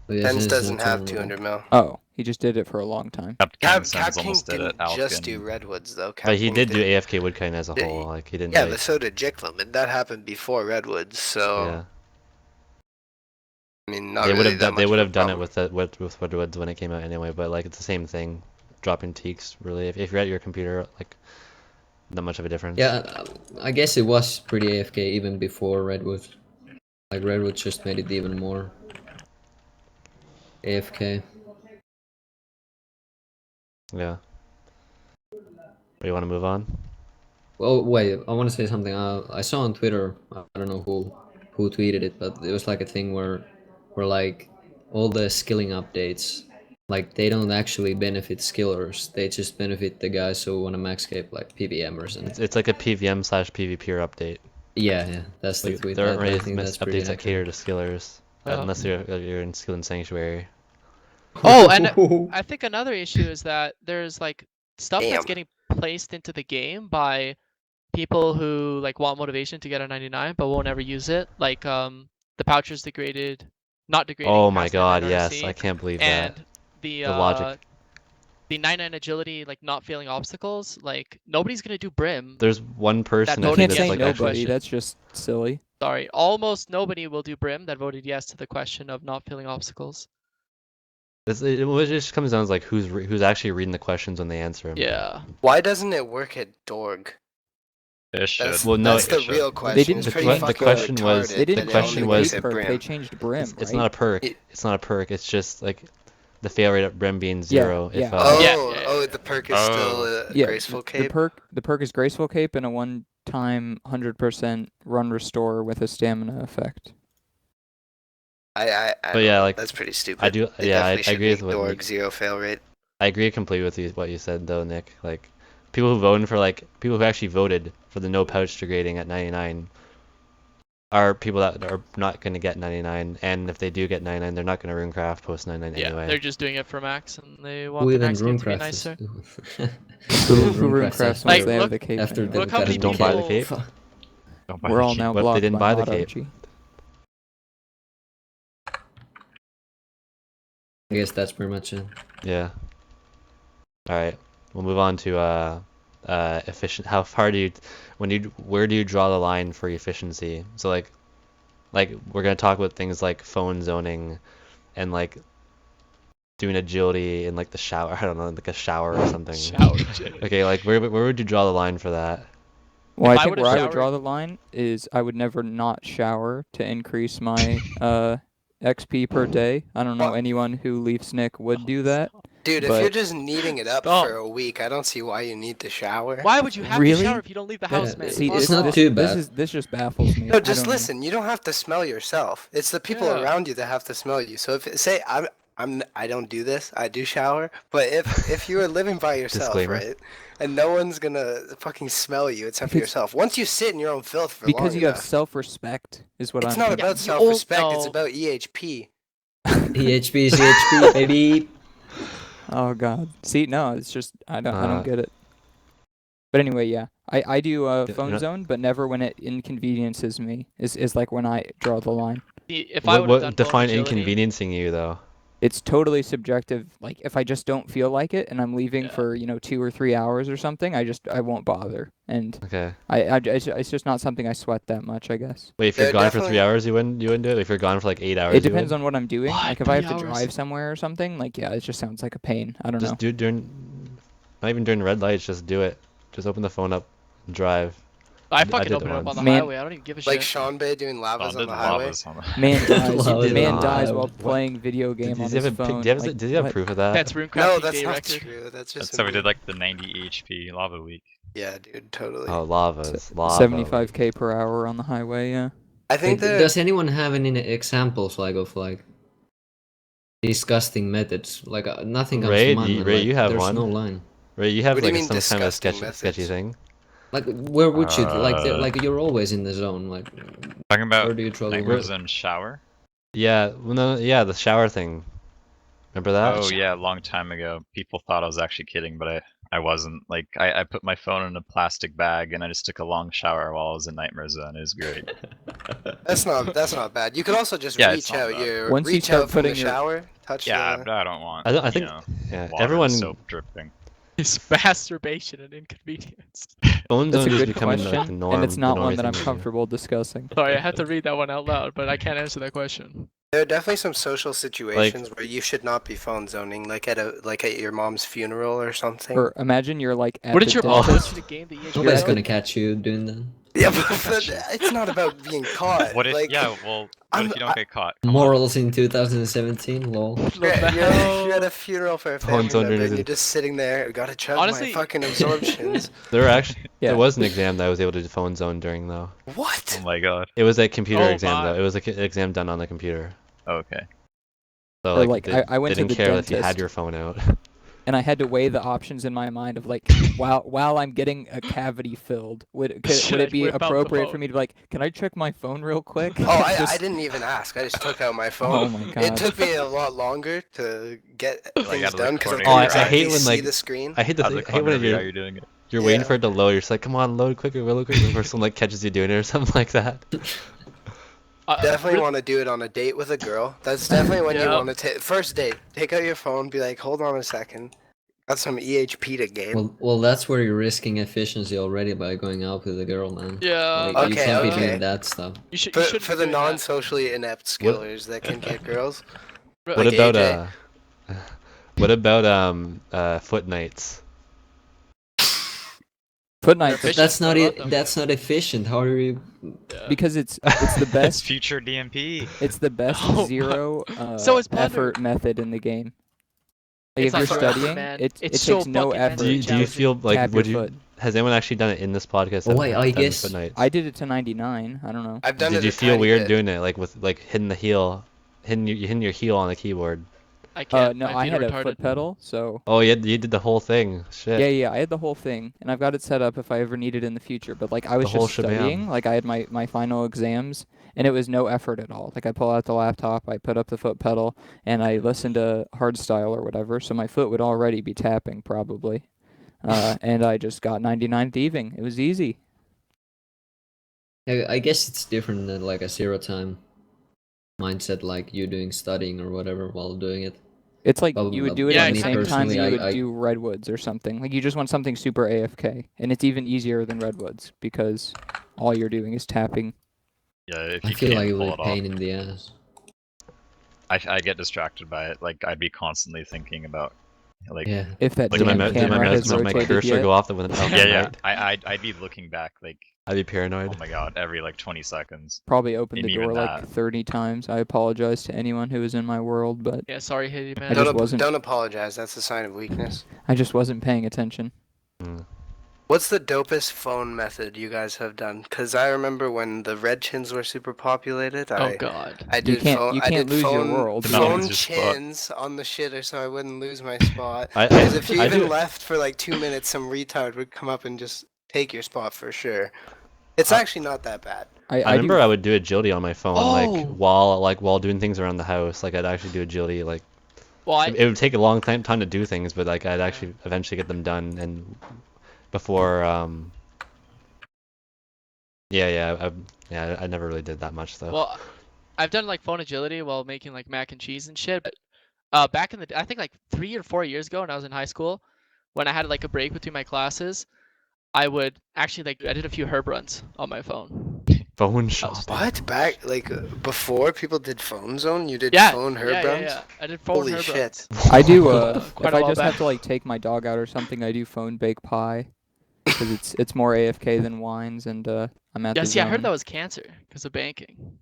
Oh, yes, Pens it is doesn't have thermal. 200 mil. Oh, he just did it for a long time. Cap Cap Sens King almost did didn't it. just Alkin. do redwoods though. Cap But he King did do AFK woodcutting as a Did whole. he? Like he didn't. Yeah, like, but so did Jicklum, and that happened before redwoods. So yeah. I mean, not They would really have that done. much They of would a have done it problem. with redwoods when it came out anyway. But like it's the same thing. Dropping teaks really. If you're at your computer, like not much of a difference. Yeah, I guess it was pretty AFK even before Redwood. Like Redwood just made it even more AFK. Yeah. Do you want to move on? Well, wait, I want to say something. I saw on Twitter, I don't know who tweeted it, but it was like a thing where like all the skilling updates, like they don't actually benefit skillers. They just benefit the guys who want to maxcape, like PVMers and It's like a PVM/PvPer update. yeah, that's the Like, tweet. there I aren't really think that's pretty updates that cater accurate. to skillers, Oh. unless you're in skill and sanctuary. Oh, and I think another issue is that there's like stuff that's Damn. getting placed into the game by people who like want motivation to get a 99 but won't ever use it. Like the pouchers degraded, not degrading. Oh my past god, 99 yes, RC, I can't believe and that. the logic. the 99 agility, like not failing obstacles. Like nobody's gonna do Brim. There's one person That I You voted think can't that's say yes like to the nobody. question. That's just silly. Sorry, almost nobody will do Brim that voted yes to the question of not failing obstacles. it just comes down to like who's actually reading the questions when they answer them. Yeah. Why doesn't it work at Dorg? It should. That's, Well, no, that's the it should. real question. didn't It's change pretty the fucking question was- retarded They that didn't it question change only the was- works hate at perk. Brim. They changed Brim, It's right? not a perk. It- It's not a perk. It's just like the fail rate at Brim being 0. yeah. If Oh, Yeah. the perk is Oh. still a Yeah, graceful The cape. perk is graceful cape and a one-time 100% run restore with a stamina effect. I But don't yeah, know, like, that's pretty stupid. I do. They Yeah, I definitely should agree with make what Dorg Nick, 0 fail rate. I agree completely with what you said though, Nick. Like people who voted for people who actually voted for the no pouch degrading at 99 are people that are not going to get 99, and if they do get 99, they're not going to runecraft post 99 Yeah, anyway. they're just doing it for max, and they want Who the even max game to be runecraft nicer. Who runecrafts Like, once they look- have the cape? after anyway? the Look how many Just don't buy the people- cape. Don't buy We're the all key. now What if they blocked didn't by buy the Mod cape? RG. I guess that's pretty much it. Yeah. All right. We'll move on to efficient. How far do you, where do you draw the line for efficiency? So like we're gonna talk about things like phone zoning, and like doing agility in like the shower. I don't know, like a shower or something. Shower. Okay, like where would you draw the line for that? Well, If I I think would've where I would showered- draw the line is I would never not shower to increase my XP per day. I don't know anyone who leaves Nick would do that. Dude, if But- you're just kneading it up Stop. for a week, I don't see why you need to shower. Why would you have to Really? shower if you don't leave the house, Yeah, man? See, It's this, not this, too this bad. is this just baffles me. No, I just don't know. listen. You don't have to smell yourself. It's the people Yeah. around you that have to smell you. So if say I don't do this. I do shower, but if you are living by yourself, Disclaimer. right, and no one's gonna fucking smell you except for It's- yourself. Once you sit in your own filth for Because long you have enough, self-respect, is what it's I'm. not thinking. about you all self-respect. It's know- about EHP. EHP is EHP, baby. Oh God. See, no, it's just I don't Uh, get it. But anyway, yeah, I do you phone know- zone, but never when it inconveniences me. Is like when I draw the line. See, if I What, would have done phone define agility- inconveniencing you though? It's totally subjective. Like if I just don't feel like it and I'm leaving Yeah. for 2 or 3 hours or something, I won't bother. And Okay. it's just not something I sweat that much, I guess. Wait, if you're There gone for 3 definitely- hours, you wouldn't do it? If you're gone for like 8 hours, It depends you on what I'm doing. What? Like if I have 3 to hours? drive somewhere or something, like yeah, it just sounds like a pain. I don't know. Just do it during, not even during red lights. Just do it. Just open the phone up, and drive. I did fucking it open it up on once. the Man- highway. I don't even give a shit. Like Sean Bay doing lavas Sean on did the highway. lavas on the- Man dies. Love it. Man Nah. dies while What? playing video game on Does his he have a phone. does Like, he have what? proof of that? That's Runecraft No, that's day not record. true. That's just. So a we did meme. like the 90 HP lava week. Yeah, dude, totally. Oh, lava. 75k per hour on the highway. Yeah. I think Wait, that does anyone have any examples of disgusting methods? Like nothing comes Ray, to mind. you- man, Ray, like, you have there's one? no line. Right, you have What do you like mean some kind of disgusting sketchy methods? thing. Like where would you Uh, like you're always in the zone. Like Talking where about do you draw the Nightmare line? Zone shower. Yeah, well, no, yeah, the shower thing. Remember that? Oh yeah, a long time ago. People thought I was actually kidding, but I wasn't. Like I put my phone in a plastic bag and I just took a long shower while I was in Nightmare Zone. It was great. that's not bad. You could also just Yeah, it's reach not out bad. your Once you reach start out from the putting your- shower, touch Yeah, the. but I don't want. I think- you know, Yeah, water everyone and soap dripping. It's masturbation and inconvenience. phone That's a zone is good becoming question, like the norm. and it's the not normy one that I'm thing to do. comfortable discussing. Sorry, I had to read that one out loud, but I can't answer that question. There are definitely some social situations where you should not be phone zoning, like at your mom's funeral or something. Or imagine you're like at What the did your dentist. mom teach you to game the EHP? Nobody's Yeah. gonna catch you doing that. Yeah, but it's not about being caught. What if? like, Yeah, well, what I'm- if you don't get caught? Come on. Morals in 2017, lol. You're at a funeral for a Phone family zone member, and during you're the- just sitting there. Gotta chug Honestly- my fucking absorptions. There actually Yeah. there was an exam that I was able to do phone zone during though. What? Oh my god. It was a computer Oh exam my. though. It was an exam done on the computer. Okay. So Or, like, like, I went they to didn't the care if you had dentist. your phone out. And I had to weigh the options in my mind of like, while I'm getting a cavity filled, would Should it I be whip out the appropriate for phone? me to be like, can I check my phone real quick? Oh, I Just- didn't even ask. I just took out my Oh phone. my It god. took me a lot longer to get things out of the done because I corner couldn't of your eye. exactly I hate when, see like, the screen. I hate the Out of thing. the I hate corner when of your eye, you're you're doing it. waiting Yeah. for it to load. You're just like, come on, load quicker, or someone like catches you doing it or something like that. Definitely want to do it on a date with a girl. That's definitely when you Yeah. want to take first date. Take out your phone, be like, hold on a second. Got some EHP to game. Well, that's where you're risking efficiency already by going out with a girl, man. Yeah. Like, you Okay, can't be okay. doing that stuff. You should. For, You should for the non-socially inept skillers that can get girls. What Like about AJ. what about foot nights? Foot nights Efficient, That's not what it. about them? That's not efficient. How are you? because it's the It's best. future DMP. It's the best Oh my- zero So is Plunder. effort method in the game. Like It's if not you're for effort, studying, man. it It's takes so no fucking effort. Do you challenging. feel like Tap would your you? foot. Has anyone actually done it in this podcast? Oh, wait, I done guess- foot nights? I did it to 99. I don't know. I've done Did it you a feel tiny weird bit. doing it, like with like hitting the heel, hitting your heel on the keyboard? I can't. No, my I feet had are a retarded. foot pedal, so Oh, you did the whole thing. Shit. yeah, I had the whole thing, and I've got it set up if I ever need it in the future. But like I was The whole just studying, shebang. like I had my final exams, and it was no effort at all. Like I pull out the laptop, I put up the foot pedal, and I listened to hardstyle or whatever, so my foot would already be tapping probably, and I just got 99 thieving. It was easy. I guess it's different than like a zero time mindset, like you doing studying or whatever while doing it. It's like Well, you would do it yeah, at the same time that personally, you would I- do redwoods or something. Like you just want something super AFK, and it's even easier than redwoods because all you're doing is tapping. Yeah, if I you feel can't like it pull would it be off. pain in the ass. I get distracted by it. Like I'd be constantly thinking about, like, Yeah. If that Like, Did my, damn did my, camera has did my rotated cursor yet. go off the when yeah, I'd be looking back, like I'd be Oh paranoid. my god, every like 20 seconds. Probably opened And the even door like that. 30 times. I apologize to anyone who was in my world, but Yeah, sorry, Haiti, I man. just wasn't. Don't apologize. That's a sign of weakness. I just wasn't paying attention. Mm. What's the dopest phone method you guys have done? Because I remember when the red chins were super populated. Oh god. I did can't- phone. you I can't did lose your phone, world. To not phone lose your spot. chins on the shitter, so I wouldn't lose my spot. I Because if you I even do. left for like 2 minutes, some retard would come up and just take your spot for sure. It's I- actually not that bad. I I remember do. I would do agility on my phone, Oh! while doing things around the house. Like I'd actually do agility. Like Well, it would take a long time to do things, but like I'd actually eventually get them done. And before, I never really did that much though. well, I've done like phone agility while making like mac and cheese and shit. But back in the I think like 3 or 4 years ago when I was in high school, when I had like a break between my classes, I would actually like I did a few herb runs on my phone. Phone That shop. was What? Back like before people did phone zone, you did Yeah, phone herb yeah, runs? yeah. I did phone Holy herb shit. runs. I do. Quite If a I while just have back. to like take my dog out or something, I do phone bake pie, because it's more AFK than wines, and I'm at Yeah, the see, I heard zone. that was cancer because of banking.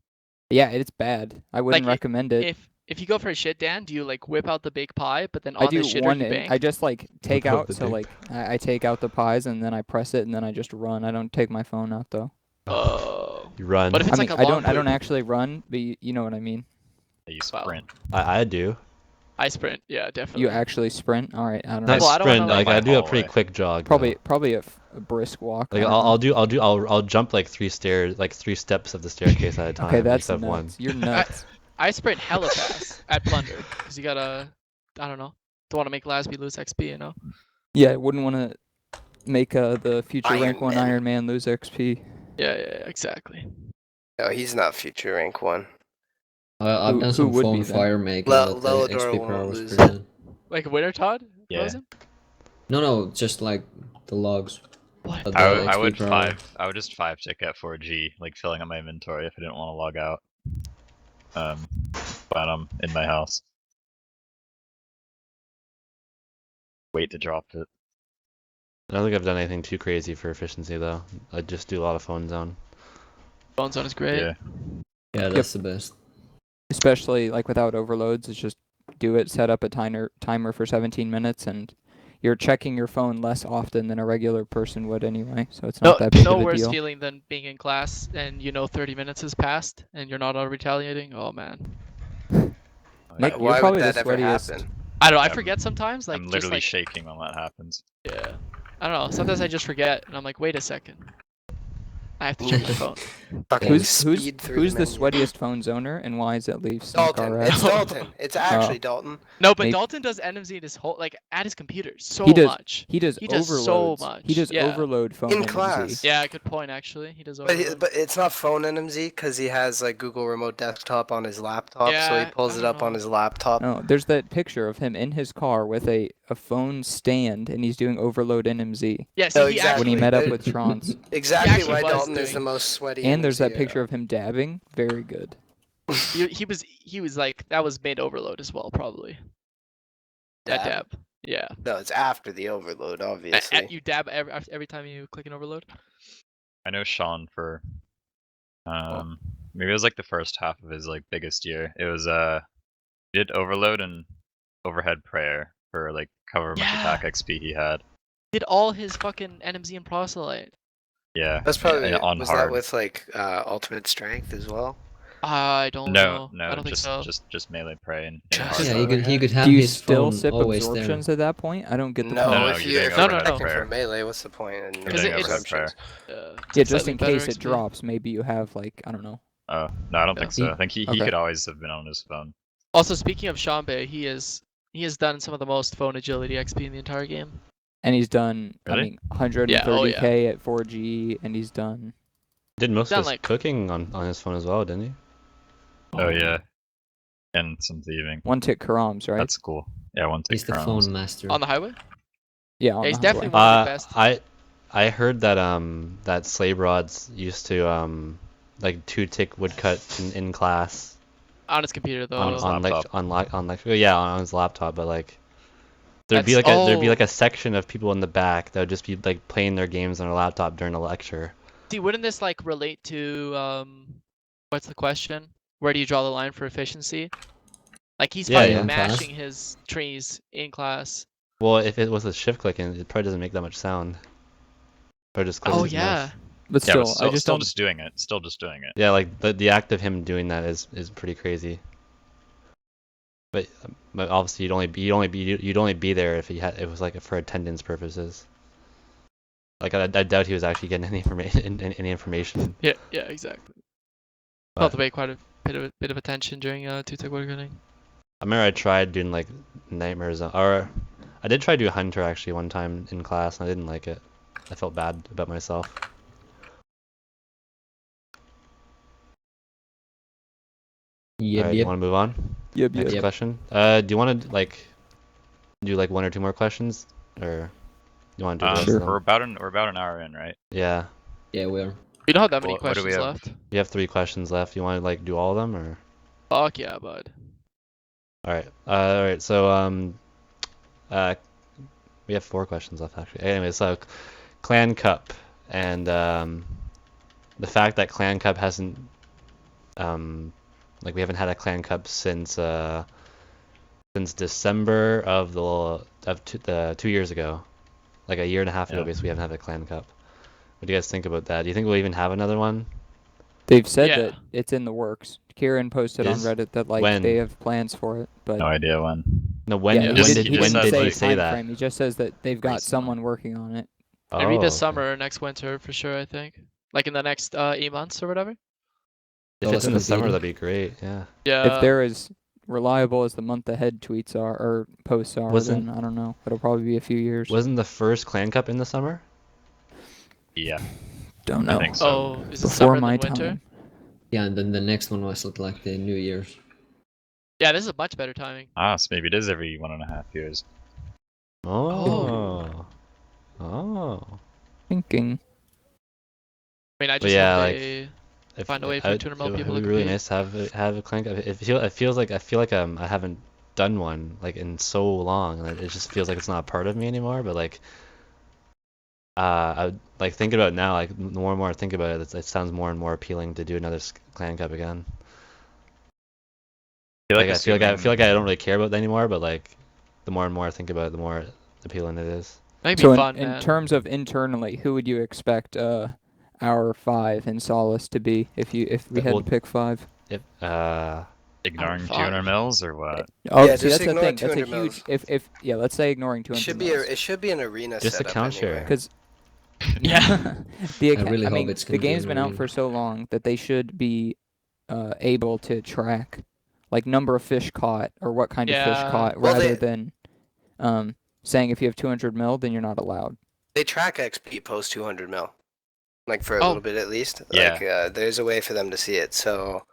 Yeah, it's bad. I wouldn't Like, recommend it. If you go for a shit, Dan, do you like whip out the baked pie, but then I on the do shitter one you in. bank? I just like take Whip out out. the So bake. like I take out the pies and then I press it and then I just run. I don't take my phone out though. Oh. You run. What if I it's mean, like a I long don't loop? actually run, but you know what I mean. You Wow. sprint. I do. I sprint, yeah, definitely. You actually sprint. All right, I don't Not know. Well, I don't wanna, sprint. like- Like I do a hallway. pretty quick jog. though. Probably a brisk walk. I Like don't know. I'll jump like 3 stairs, like 3 steps of the staircase at a time. Okay, that's instead of nuts. one. You're nuts. I sprint hella fast at plunder because you gotta, I don't know, don't want to make Lasby lose XP, you know? Yeah, I wouldn't want to make the future rank Iron 1 Man. Iron Man lose XP. Yeah, exactly. No, he's not future rank 1. I've Who- done who some would phone be then? fire making. Lel- but the Lellador XP per hour won't was lose pretty it. good. Like Winter Todd? Yeah. Frozen? No, just like the logs. What? The I XP would per hour. I would just 5 tick at 4G, like filling up my inventory if I didn't want to log out. When I'm in my house. Wait to drop it. I don't think I've done anything too crazy for efficiency though. I just do a lot of phone zone. Phone zone is great. Yeah. Yeah, that's the best. Especially like without overloads, it's just do it, set up a timer for 17 minutes, and you're checking your phone less often than a regular person would anyway, so it's not that big No of a worse deal. feeling than being in class and you know 30 minutes has passed and you're not retaliating. Oh man. Nick, you're Why would probably the that ever sweatiest. happen? I don't know, I I'm- forget sometimes, like I'm just literally like, shaking when that happens. yeah. I don't know, sometimes I just forget and I'm like, wait a second. I have to check my phone. Fucking Who's speed through the menu. sweatiest phone zoner, and why is that Leafs? Dalton. It's Dalton. It's actually Dalton. No, but Maybe- Dalton does NMZ in his whole, like at his computer so He does- much. He does He does overloads. so much, He does yeah. overload phone In NMZ. class. Yeah, good point actually. He does But, overload. but it's not phone NMZ because he has like Google Remote Desktop on his laptop, so Yeah, he pulls I it don't up on know. his laptop. No, there's that picture of him in his car with a phone stand, and he's doing overload NMZ Yeah, No, see, he exactly. when he actually, met up There- with Trons. Exactly actually why was Dalton is the doing- most sweaty. And there's that NMZ picture of him dabbing. Very good. he was like, that was mid overload as well, probably. That Dab? dab. Yeah. No, it's after the overload, obviously. You dab every time you click an overload? I know Sean for maybe it was like the first half of his like biggest year. It was he did overload and overhead prayer for like cover much Yeah. attack XP he had. Did all his fucking NMZ and proselyte. Yeah. That's probably and on was hard. that with like ultimate strength as well. I don't know. No, I don't think so. just melee pray and Just- hard Yeah, mode. he could have Do you his still phone sip always absorptions there. at that point? I don't get the No, point. No, if you're you doing if No, you're no, protecting no. for melee, what's the point? In You're Because doing it's- overhead prayer. Yeah, It's just slightly in better case it XP. drops, maybe you have like, I don't know. Oh no, I don't Yeah. think so. I think he Okay. could always have been on his phone. Also, speaking of Shambe, he has done some of the most phone agility XP in the entire game. And he's done, I Really? mean, 130k at 4G, and he's done. Did most Done of his like- cooking on his phone as well, didn't he? Oh yeah. And some thieving. One tick Karams, right? That's cool. Yeah, one tick He's the crowns. phone master. On the highway? Yeah, on Yeah, he's the definitely highway. one of the best. I heard that that slave rods used to like 2-tick woodcut in class On his computer though. On his laptop. on his laptop, but like there'd be like That's- a section of people in the back that would just be like playing their games on their laptop during a lecture. See, wouldn't this like relate to what's the question? Where do you draw the line for efficiency? Like he's Yeah, probably yeah. In class? mashing his trees in class. Well, if it was a shift clicking, it probably doesn't make that much sound. Probably just clicks Oh his yeah. mouse. But Yeah, still, but still, I just still don't. just doing it. Still just doing it. Yeah, like the act of him doing that is pretty crazy. But obviously you'd only be there if it was like for attendance purposes. Like I doubt he was actually getting any information. Yeah, exactly. But Felt away quite a bit of attention during two-tech woodcutting. I remember I tried doing like nightmares, or I did try to do hunter actually one time in class, and I didn't like it. I felt bad about myself. Yep, Alright, you yep. want to move on? Yep, Next Yep. question. Do you want to like do like 1 or 2 more questions, or you want to do the rest Sure. of them? We're about an hour in, right? Yeah, Yeah, we are. We don't have that many What do we questions have? left. you have 3 questions left. You want to like do all of them, or? Fuck yeah, bud. All right. So we have 4 questions left actually. Anyway, so Clan Cup and the fact that Clan Cup hasn't like we haven't had a Clan Cup since December of the 2 years ago, like a year and a half ago. Yeah. Basically, we haven't had a Clan Cup. What do you guys think about that? Do you think we'll even have another one? They've said Yeah. that it's in the works. Kieran posted on Is? Reddit that like When? they have plans for it, but No idea when. No, when yeah, he when just- did he when just did said, he say time that? frame. He just says that they've got Recently. someone working on it. Maybe this Oh, summer or next winter for sure, I think. Like in the next 8 months or whatever. If it's in the Solace summer, competing. that'd be great. Yeah. Yeah. If they're as reliable as the month ahead tweets are or posts are, Wasn't- then I don't know. It'll probably be a few years. Wasn't the first Clan Cup in the summer? Yeah. Don't I know. think so. Oh, is it Before summer my than winter? time. Yeah, and then the next one was like the New Year's. Yeah, this is a much better timing. So maybe it is every 1.5 years. Oh. Oh. Thinking. I mean, I But just yeah, hope like, they If, find a way for 200 mil it people would to be really compete. nice to have a Clan Cup. I feel like I haven't done one like in so long, and it just feels like it's not a part of me anymore. But like, I like thinking about it now. Like the more and more I think about it, it sounds more and more appealing to do another Clan Cup again. I feel like I don't really care about it anymore. But like, the more and more I think about it, the more appealing it is. That'd be So fun, in man. terms of internally, who would you expect our 5 in Solace to be if we had Well, to pick 5? If Ignoring Five. 200 mils or what? Oh, Yeah, see, just that's the ignore thing. That's a 200 huge. mils. If yeah, let's say ignoring It 200 should be an arena Just a setup count share. anyway. because Yeah. the I really I hope mean, it's the gonna be game's an been out arena. for so long that they should be able to track like number of fish caught or what kind of fish Yeah. caught Well, rather they- than saying if you have 200 mil then you're not allowed. They track XP post 200 mil, like for a Oh. little bit at least. Yeah. Like there's a way for them to see it. So,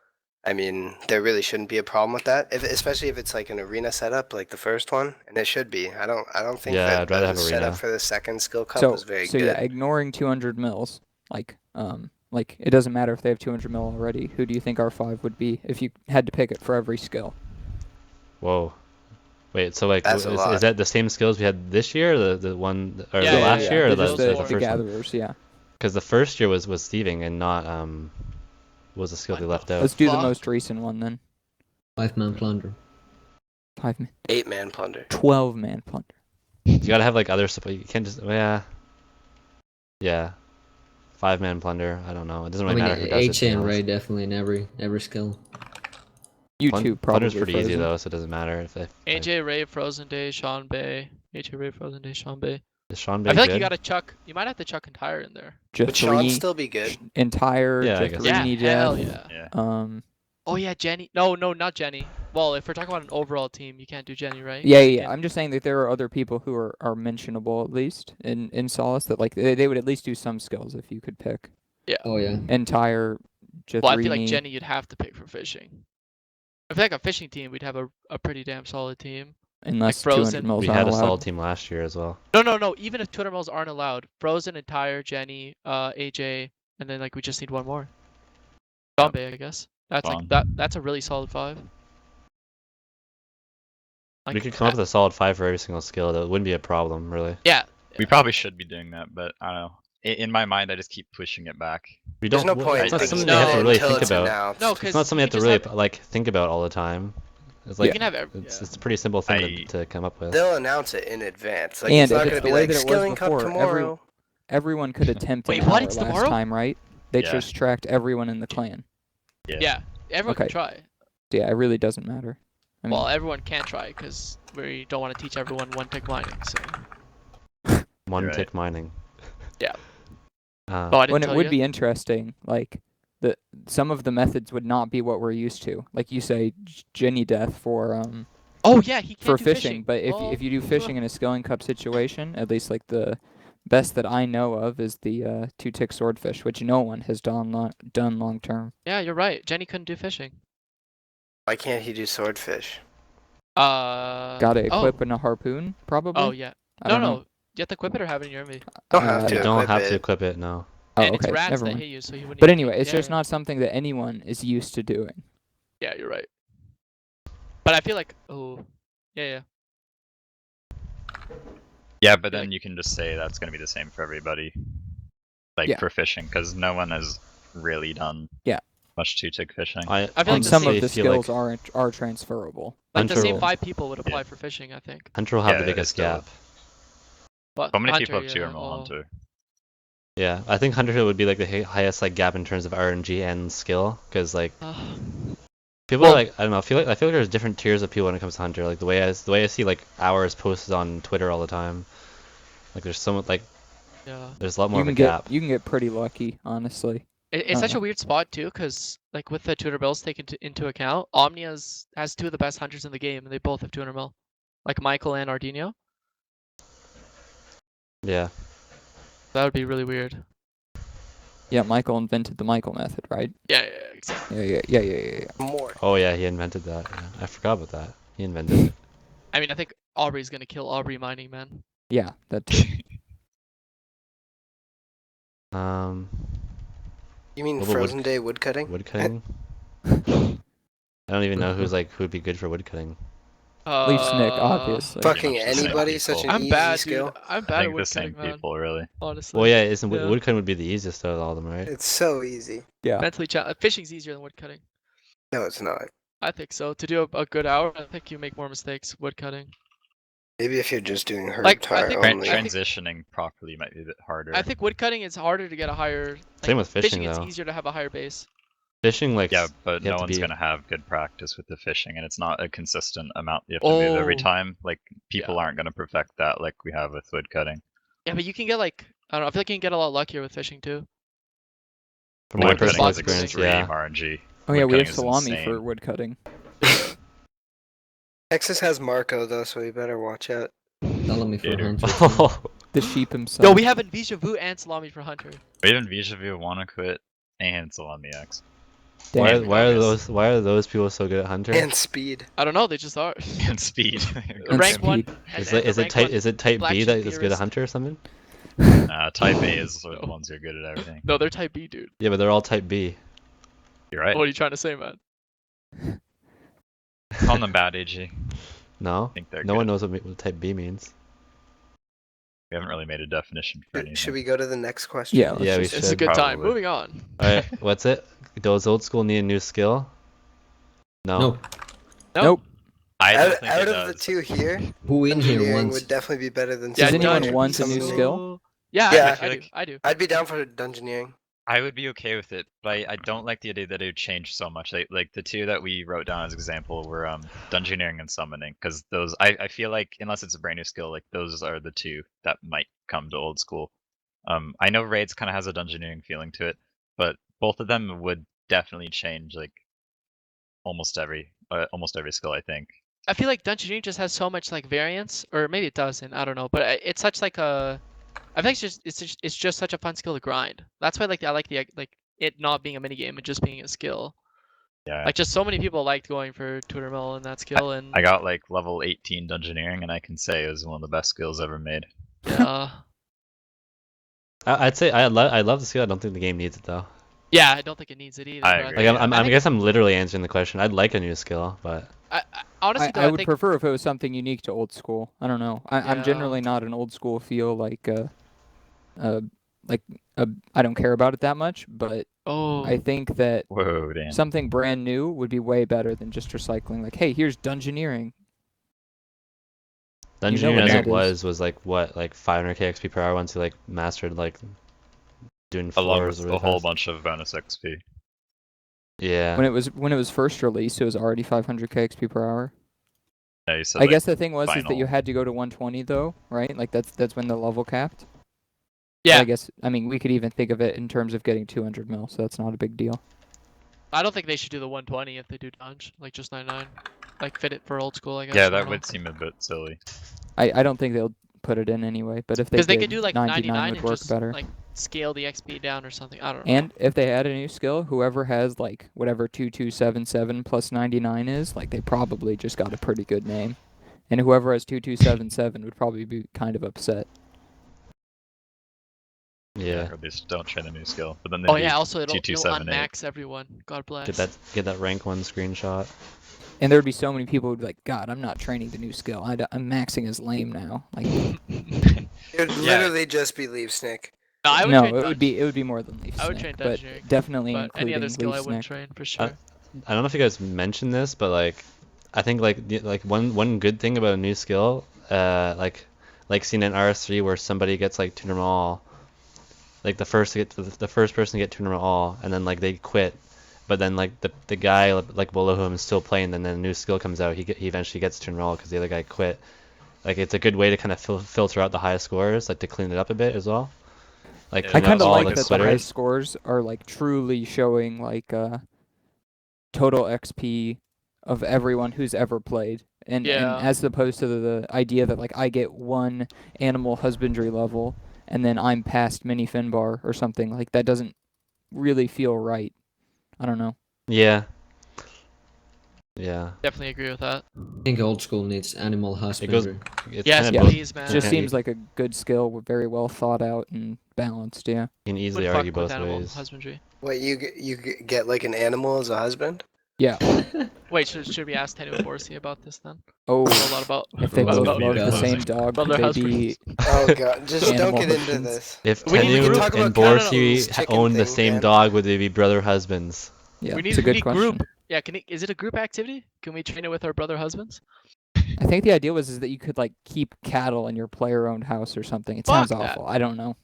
I mean, there really shouldn't be a problem with that. Especially if it's like an arena setup, like the first one, and it should be. I don't think Yeah, that I'd rather the have setup arena. for the second skill cup So was very so good. yeah, ignoring 200 mils like it doesn't matter if they have 200 mil already. Who do you think our 5 would be if you had to pick it for every skill? Whoa. Wait, so like, That's a is lot. that the same skills we had this year, or the one, or Yeah, the yeah, last yeah. year, or They're the just the the first one? gatherers, yeah. Because the first year was thieving and not was the skill they What left the out. Let's do the fuck? most recent one then. 5-man plunder. 5-man. 8-man plunder. 12-man plunder. You gotta have like other support. You can't just yeah. 5-man plunder. I don't know. It doesn't I really mean, matter who does it. to HA be and honest. Ray definitely in every skill. You two probably Plunder's pretty easy Frozen. though, so it doesn't matter if AJ Ray, Frozen Day, Sean Bay. AJ Ray, Frozen Day, Sean Bay. is Sean I Bay feel like good? you gotta chuck. You might have to chuck entire in there. Would Sean Jafrini, still be good? entire Yeah, I guess so. Yeah, Jafrini hell Jeff. yeah. Oh yeah, Jenny. No, not Jenny. Well, if we're talking about an overall team, you can't do Jenny, right? Yeah, You yeah. can't- I'm just saying that there are other people who are mentionable at least in Solace that like they would at least do some skills if you could pick Oh yeah. entire Jafrini. Well, I feel like Jenny you'd have to pick for fishing. I feel like a fishing team, we'd have a pretty damn solid team. unless Frozen. 200 mils We aren't had a allowed. solid team last year as well. No. Even if 200 mils aren't allowed, Frozen, entire, Jenny, AJ, and then like we just need one more. Sean Bay, I guess. That's like that's a really solid 5. We Like, could come up with a solid 5 for every single skill. That wouldn't be a problem, really. Yeah. We probably should be doing that, but I don't know. in my mind, I just keep pushing it back. We There's don't. no point It's not thinking something No. you have to really until think it's about. announced. No, It's because not something you have to really like think about all the time. It's like you can have it's a pretty simple thing I- to come up with. They'll announce it in advance. Like And it's not if going it's to the be way like that it was Skilling Cup before, tomorrow. everyone could attempt Wait, an what? hour It's last tomorrow? time, right? They Yeah. just tracked everyone in the clan. Yeah, everyone Okay. can try. Yeah, it really doesn't matter. I mean, Well, everyone can try because we don't want to teach everyone one-tick mining. So. One You're tick mining. Yeah. Uh, Oh, I didn't when it tell would you. be interesting, like some of the methods would not be what we're used to. Like you say, Jenny death for Oh yeah, he can't for do fishing. But if Oh. if you do fishing in a skilling cup situation, at least like the best that I know of is the 2-tick swordfish, which no one has done long term. Yeah, you're right. Jenny couldn't do fishing. Why can't he do swordfish? Got to equip in a harpoon, probably. Oh yeah. I No, don't no. know. You have to equip it or have it in your envy. Don't have to you don't equip have it. to equip it. No. Oh, And okay. it's rats Never that mind. hit you, so he wouldn't. But even anyway, think- it's yeah, just yeah. not something that anyone is used to doing. Yeah, you're right. But I feel like yeah. Yeah, but Yeah. then you can just say that's going to be the same for everybody. Like Yeah. for fishing, because no one has really done much 2-tick fishing. I feel like And the some same- of the feel like skills are transferable. Like the Hunter same will- 5 people would apply for fishing, I think. Hunter will have Yeah, the it biggest still gap. is. But How many Hunter, people have 2 yeah, or more Hunter? Yeah, I think Hunter would be like the highest like gap in terms of RNG and skill, because like people Well- are like I don't know. I feel like there's different tiers of people when it comes to Hunter. Like the way I see like hours posted on Twitter all the time. Like there's so much like yeah. there's a lot more You of a can gap. you can get pretty lucky, honestly. It's such a weird spot too, because like with the tutor bills taken into account, Omnia's has 2 of the best hunters in the game, and they both have 200 mil, like Michael and Ardino. Yeah. That would be really weird. Yeah, Michael invented the Michael method, right? Yeah, exactly. Yeah. More. Oh yeah, he invented that. Yeah. I forgot about that. He invented it. I mean, I think Aubrey's gonna kill Aubrey mining, man. Yeah, that too. You mean What about Frozen Day woodcutting? Woodcutting. I don't even know who'd be good for woodcutting. Leafs Nick, obviously. Fucking Pretty much the same anybody, people. such an I'm easy bad, skill. dude. I'm I bad at think the same woodcutting, man. people, really. Honestly. Well, yeah, isn't Yeah. woodcutting would be the easiest out of all of them, right? It's so easy. Yeah. Mentally fishing's easier than woodcutting. No, it's not. I think so. To do a good hour, I think you make more mistakes woodcutting. Maybe if you're just doing herb Like, I tar think- only. Transitioning properly might be a bit harder. I think woodcutting is harder to get a higher. Same with fishing, It's though. easier to have a higher base. Fishing, like Yeah, but you have no to one's be- going to have good practice with the fishing, and it's not a consistent amount you have to move every Oh. time. Like, people Yeah. aren't going to perfect that like we have with wood cutting. Yeah, but you can get like I don't know. I feel like you can get a lot luckier with fishing too. from Like my with the personal spots and experience, things. yeah. RNG. Oh yeah, we have Woodcutting is salami insane. for wood cutting. Texas has Marco though, so you better watch out. Salami for Gator. Hunter. Oh, The sheep himself. No, we have Envisha Vu and Salami for Hunter. We even Vijavia wanna quit and Salami X. why Damn. why are those people so good at Hunter? And speed. I don't know. They just are. And speed. And Rank speed. 1. Is it type Black B sheep that is good at theorist. Hunter or something? Type A is the No. ones who are good at everything. No, they're type B, dude. Yeah, but they're all type B. You're right. What are you trying to say, man? Call them bad, AG. I No, think they're no good. one knows what type B means. We haven't really made a definition for anything. Should we go to the next question? Yeah, let's Yeah, we just- It's a should good time. probably. Moving on. Alright, what's it? Does old school need a new skill? No. No. Nope. I don't Out, think out it of the does. two here, Who in here engineering wants? would definitely be better than Does anyone summoning. want a new Summoning- skill? Yeah, Yeah. I do. I'd be down for dungeoneering. I would be okay with it, but I don't like the idea that it would change so much. Like the two that we wrote down as example were dungeoneering and summoning, because those I feel like unless it's a brand new skill, like those are the two that might come to old school. I know raids kind of has a dungeoneering feeling to it, but both of them would definitely change like almost every skill, I think. I feel like Dungeoneering just has so much like variance, or maybe it doesn't. I don't know, but it's such like a. I think it's just such a fun skill to grind. That's why I like the like it not being a mini game and just being a skill. Yeah. Like just so many people liked going for Twitter Mill and that skill, and I got like level 18 dungeoneering, and I can say it was one of the best skills ever made. yeah, I'd say I love the skill. I don't think the game needs it though. yeah. I don't think it needs it either. I but agree. Like think- I think- guess I'm literally answering the question. I'd like a new skill, but I honestly, though, I I would think prefer if it was something unique to old school. I don't know. I'm Yeah. generally not an old school feel like I don't care about it that much, but Oh, I think that Whoa, Dan. something brand new would be way better than just recycling. Like, hey, here's dungeoneering. The You know engineering what as that it is. was like what, like 500k XP per hour once you like mastered like doing Along floors with really a whole fast. bunch of bonus XP. Yeah. When it was first released, it was already 500k XP per hour. Yeah, you said, I like, guess the thing was is that you final. had to go to 120 though, right? Like that's when the level capped. But yeah. I guess we could even think of it in terms of getting 200 mil, so that's not a big deal. I don't think they should do the 120 if they do dunge, like just 99. Like fit it for old school, I guess. Yeah, I that don't know. would seem a bit silly. I don't think they'll put it in anyway, but if they Because they did, could do like 99 99 would and work just better. like scale the XP down or something. I don't know. And if they add a new skill, whoever has like whatever 2277 plus 99 is, like they probably just got a pretty good name. And whoever has 2277 would probably be kind of upset. Yeah. Or they just don't train the new skill. But then they Oh do yeah, also it'll 2278. unmax everyone. God bless. Get that rank 1 screenshot. And there'd be so many people who'd be like, God, I'm not training the new skill. I'm maxing as lame now. Like, It would literally just be leaf snake. No, I would no, train it would be more than leaf I would snake, train but dungeoneering, definitely but any including other skill leaf I wouldn't snake. train for sure. I don't know if you guys mentioned this, but like I think like one good thing about a new skill, like seeing an RS3 where somebody gets like tuner all, like the first person to get tuner all, and then like they quit, but then like the guy like below him is still playing, and then a new skill comes out, he eventually gets tuner all because the other guy quit. Like it's a good way to kind of filter out the highest scores, like to clean it up a bit as well. Like Yeah, I clean out kind of all like the that the quitters. high scores are like truly showing like total XP of everyone who's ever played. And Yeah. as opposed to the idea that like I get one animal husbandry level and then I'm past mini Finbar or something, like that doesn't really feel right. I don't know. Yeah. Yeah. Definitely agree with that. I think old school needs animal husbandry. It's Yes, kind Yeah. of both. please, man. Just Yeah, seems like a good skill, very well thought out and balanced, yeah. You can easily Would argue fuck with both animal ways. husbandry. What, you get like an animal as a husband? Yeah. Wait, should we ask Tenu and Borsi about this then? Oh, I know a lot about. if they Ooh. both about love the God. same dog, Well, could their they be Oh god, just don't Animal get into husbands. this. If We need to Tenu talk and about Canada's Borsi chicken owned the thing, same man. dog, would they be brother husbands? Yeah, we need it's a we good need question. group. Yeah, is it a group activity? Can we train it with our brother husbands? I think the idea was that you could like keep cattle in your player-owned house or something. It Fuck sounds that. awful. I don't know.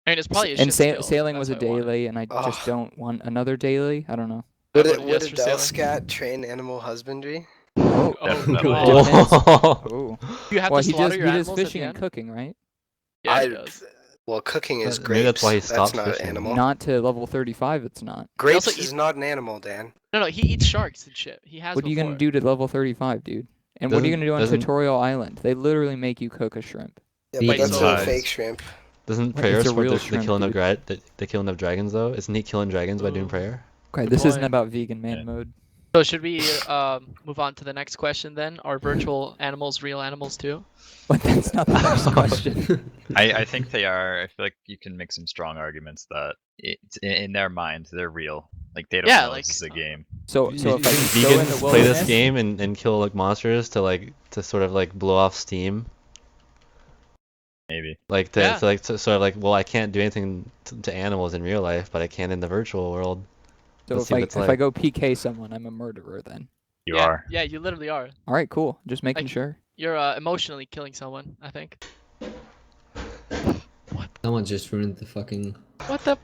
I mean, it's probably a And shit skill. sailing was a That's why I want it. daily, and I just Ugh. don't want another daily. I don't know. I Would voted would yes a for sailing. Delscat train animal husbandry? Oh, Definitely. it depends. Oh. Oh. Do you have Well, to he slaughter does your he does animals at fishing the and end? cooking, right? Yeah, he does. Well, cooking is grapes. Maybe that's why he That's stopped not fishing. an animal. Not to level 35, it's not. Grapes also is eat- not an animal, Dan. No, he eats sharks and shit. He has What are you before. gonna do to level 35, dude? And what are you Doesn't- gonna do on doesn't- Tutorial Island? They literally make you cook a shrimp. Yeah, He but Wait, that's so- a fake shrimp. Doesn't What? prayer It's a support real the shrimp, killing of dude. the killing of dragons though? Isn't he killing dragons by doing Ooh. prayer? Okay, Good this isn't point. about vegan man Yeah. mode. So should we move on to the next question then? Are virtual animals real animals too? But that's not the next question. I think they are. I feel like you can make some strong arguments that it's in their mind they're real. Like they don't Yeah, know like, this is a game. So if I go in the Vegans play wilderness, this game and kill like monsters to sort of like blow off steam. Maybe. Like Yeah. sort of like, well, I can't do anything to animals in real life, but I can in the virtual world. so Let's if see what I it's if I like. go PK someone, I'm a murderer then. You yeah, are. Yeah, you literally are. All right, cool. Just making Like- sure. You're emotionally killing someone, I think. Someone just ruined the fucking What the?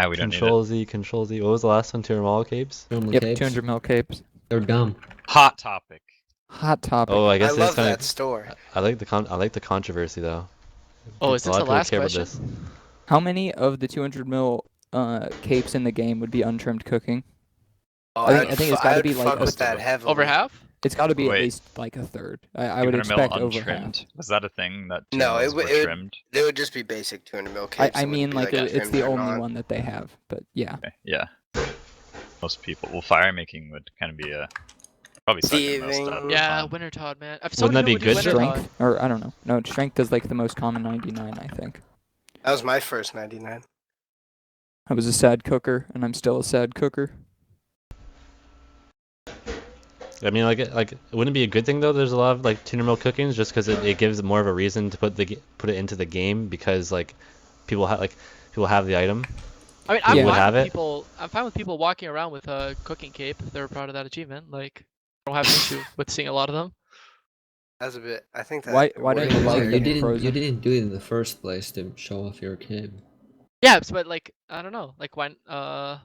We don't need it. Control Z. What was the last one? All capes? normal Yep, capes. 200 mil capes. They're dumb. Hot topic. Hot topic. Oh, I I guess love it's kind that store. I like the controversy though. Oh, is A this lot the of people last care about question? this. How many of the 200 mil capes in the game would be untrimmed cooking? Oh, I think it's gotta I'd be like fuck a with that st- heavily. Over half? It's got to be at Wait. least like a third. I would 200 mil expect over half. untrimmed. Was that a thing that No, channels were it would- trimmed? They would just be basic 200 mil I capes. It mean, wouldn't be like like it's trimmed the or only not. one that they have, but yeah. Okay, yeah. Most people. Well, fire making would kind of be a probably second most. Thieving. Yeah, fun. Winter Todd, man. So Wouldn't that many be people do good? Winter Todd. Strength, or I don't know. No, strength is like the most common 99, I think. That was my first 99. I was a sad cooker, and I'm still a sad cooker. I mean, like, wouldn't it be a good thing though? There's a lot of like 200 mil cookings, just because it gives more of a reason to put it into the game, because like people have the item. I mean, People I'm would fine have with it. people. I'm fine with people walking around with a cooking cape if they're proud of that achievement. Like, I don't have an issue with seeing a lot of them. That's a bit. I think that. Why don't wording you is like very- you getting didn't frozen? do it in the first place to show off your cape. Yeah, but like, I don't know. Like when, I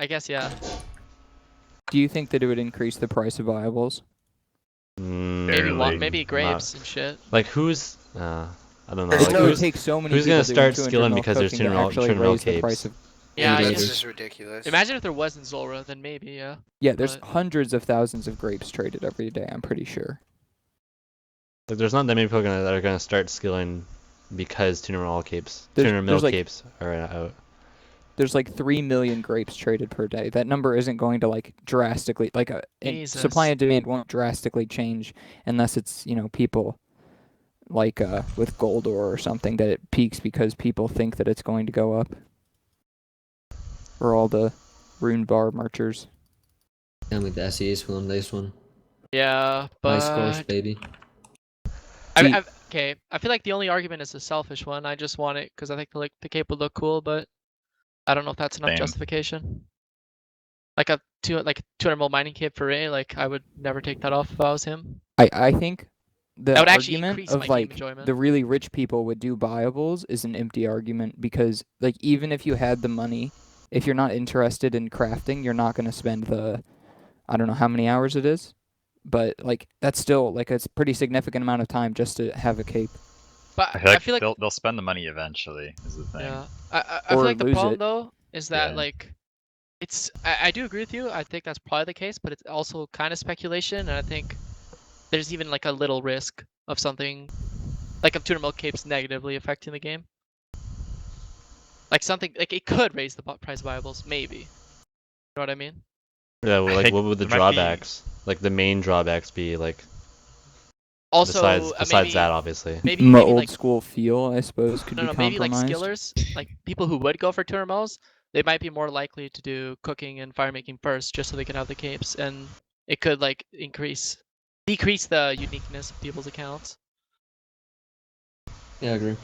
guess yeah. Do you think that it would increase the price of viables? Maybe Barely. maybe grapes and shit. Like who's I don't know. There's Like It would who's take so many who's people gonna doing start 200 skilling mil because there's cooking to 200 actually 200 mil raise the price capes? of. Yeah, I Indeed. This guess. is ridiculous. Imagine if there wasn't Zolra, then maybe yeah. Yeah, there's But- hundreds of thousands of grapes traded every day. I'm pretty sure. Like there's not that many people that are gonna start skilling because 200 mil capes. There's- 200 mil there's like- capes are out. There's like 3 million grapes traded per day. That number isn't going to like drastically supply Jesus. and demand won't drastically change unless it's people like with gold ore or something that it peaks because people think that it's going to go up. For all the rune bar marchers. And with the SEs on this one. Yeah, High scores, but baby. okay. I feel like the only argument is a selfish one. I just want it because I think the cape would look cool, but I don't know if that's enough Same. justification. Like a 200 mil mining cape for Ray, like I would never take that off if I was him. I think the That would actually argument increase my of game like enjoyment. the really rich people would do buyables is an empty argument because like even if you had the money, if you're not interested in crafting, you're not going to spend the I don't know how many hours it is, but like that's still like it's a pretty significant amount of time just to have a cape. But I feel like they'll spend the money eventually. Is the thing. yeah, I feel Or like the lose problem it. though is that Yeah. like I do agree with you. I think that's probably the case, but it's also kind of speculation, and I think there's even like a little risk of something like of 200 mil capes negatively affecting the game. Like something like it could raise the price of viables, maybe. You know what I mean? Yeah, well, I like think what would the there might be- drawbacks? Like the main drawbacks be like Also, besides maybe, that obviously. maybe My old like school feel, I suppose, could no, be maybe like compromised. skillers, like people who would go for 200 mils, they might be more likely to do cooking and fire making first, just so they can have the capes, and it could like decrease the uniqueness of people's accounts. Yeah, I agree.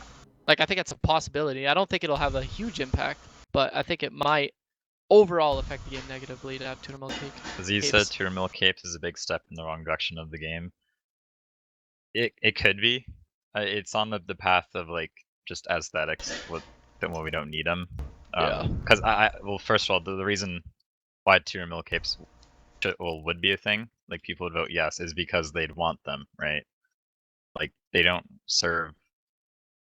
Like I think that's a possibility. I don't think it'll have a huge impact, but I think it might overall affect the game negatively to have 200 mil capes. As you said, 200 mil capes is a big step in the wrong direction of the game. It could be. It's on the path of like just aesthetics when we don't need them. Yeah. Because well, first of all, the reason why 200 mil capes would be a thing, like people would vote yes, is because they'd want them, right? Like they don't serve.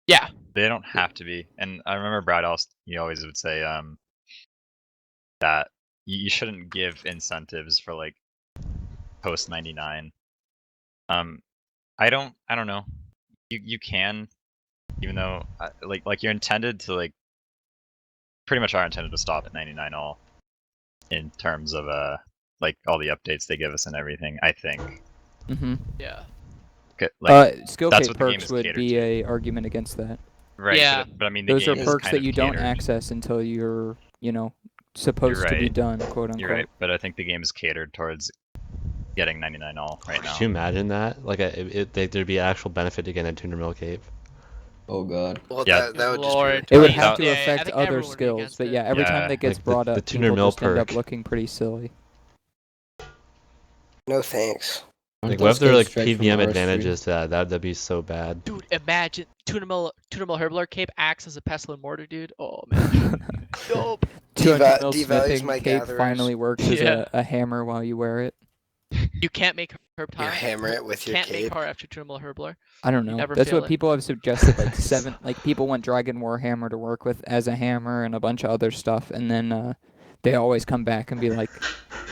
Yeah. They don't have to be. And I remember Brad he always would say that you shouldn't give incentives for like post 99. I don't know. You can, even though like you're intended to like pretty much are intended to stop at 99 all in terms of like all the updates they give us and everything. I think. Mm-hmm. Yeah. Like Skill that's cape what the game perks is would catered be to. a argument against that. right. Yeah. But I mean, the Those are game is perks kind that of you don't catered. access until you're supposed to be right. done, quote unquote. You're right, but I think the game is catered towards getting 99 all right now. Could you imagine that? Like there'd be actual benefit to getting a 200 mil cape. Oh god. Well, Yeah. that would Lord. just be It would retarded. have to Yeah, I affect think other everyone would be skills, against but it. yeah, every Yeah. time that gets Like brought the up, 200 people mil just end up perk. looking pretty silly. No thanks. Like Aren't what if those there are like skills straight from PVM RS3? advantages to that? That'd be so bad. Dude, imagine 200 mil Herbler cape acts as a pestle and mortar, dude. Oh man. Dope. 200 mil devalues smithing my cape gatherers. finally works as Yeah. a hammer while you wear it. You can't make herb You time. hammer it with your Can't make cape. her after 200 mil Herbler. I don't You know. never That's fail what it. people have suggested. Like like people want Dragon War Hammer to work with as a hammer and a bunch of other stuff, and then they always come back and be like,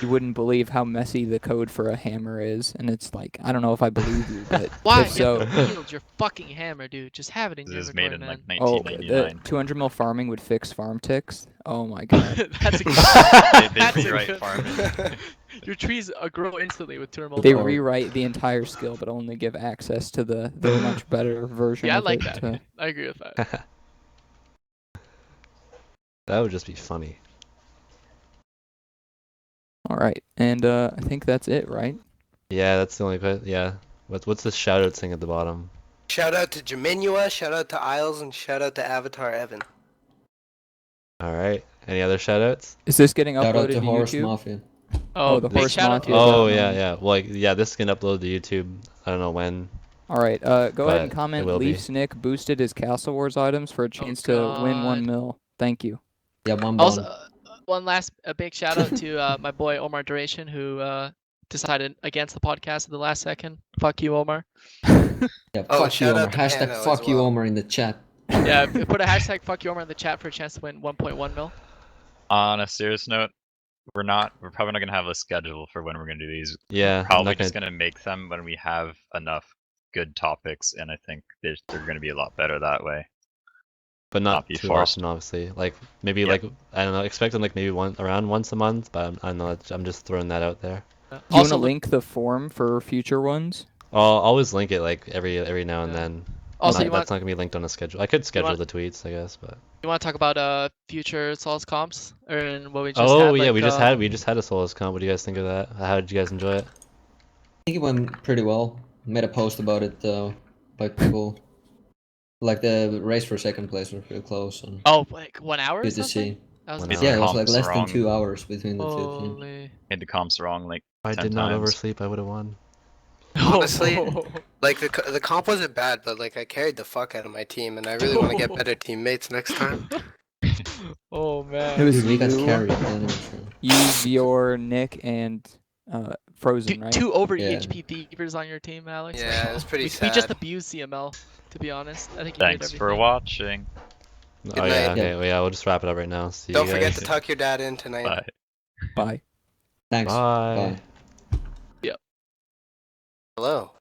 "You wouldn't believe how messy the code for a hammer is," and it's like, I don't know if I believe you, but Why? if so, You have to wield your fucking hammer, dude. Just have it in This your is made inventory, in man. like oh, the 1999. 200 mil farming would fix farm ticks. Oh my god. That's a good. They That's a rewrite good- farming. Your trees grow instantly with 200 mil. They farming. rewrite the entire skill, but only give access to the much better version Yeah, I of like it. that. I agree with that. That would just be funny. All right, and I think that's it, right? Yeah, that's the only bit. Yeah. What's this shoutout thing at the bottom? Shout out to Jaminua, shout out to Isles, and shout out to Avatar Evan. All right. Any other shoutouts? Is this getting Shout out uploaded to to Horse YouTube? Mafia. Oh, the big horse shout out- mafia. Oh Yeah, yeah, no. yeah. Well, like, yeah, this can upload to YouTube. I don't know when. All right. Go ahead But and it comment. will be. Leafs Nick boosted his Castle Wars items for a chance to win 1 God. mil. Thank you. Yeah, one Also, bomb. one last big shout out to my boy Omar Duration, who decided against the podcast at the last second. Fuck you, Omar. Yeah, Oh, fuck you, shout out Omar. to Hashtag Pano as fuck you, well. Omar, in the chat. Yeah, put a hashtag fuck you Omar in the chat for a chance to win 1.1 mil. On a serious note, we're probably not gonna have a schedule for when we're gonna do these. Yeah, I'm Probably not just gonna. gonna make them when we have enough good topics, and I think they're gonna be a lot better that way. But not not be too forced. often, obviously. Like maybe Yeah. like I don't know, expecting like maybe around once a month. But I don't know. I'm just throwing that out there. Do you want to Also, link the form for future ones? I'll always link it like every now and Yeah. then. Also, Not- you want that's not gonna be linked on a schedule. I could schedule want- the tweets, I guess, but. you want to talk about future Solace comps or what we just Oh had? yeah, like, we just had a Solace comp. What do you guys think of that? How did you guys enjoy it? I think it went pretty well. Made a post about it, by people. Like the race for second place was pretty close, and Oh, like 1 hour or good to something? see. That was 1 Is hour. the Yeah, it was like comps less wrong? than 2 hours between the two teams. Holy. Made the comps wrong like If I 10 did not times. oversleep, I would have won. Honestly, like the comp wasn't bad, but like I carried the fuck out of my team, and I really want to get better teammates next time. Oh man. It was Dude, we got you, carried. Yeah, that was true. you, Vior, Nick, and Frozen, right? Two over Yeah. HP thievers on your team, Alex. Yeah, it was pretty we sad. just abused CML, to be honest. I think you did Thanks for everything. watching. Oh night. yeah, okay, well, yeah, we'll just wrap it up right now. See Don't you forget guys. to tuck your dad in tonight. Bye. Bye. Thanks. Bye. Bye. Hello.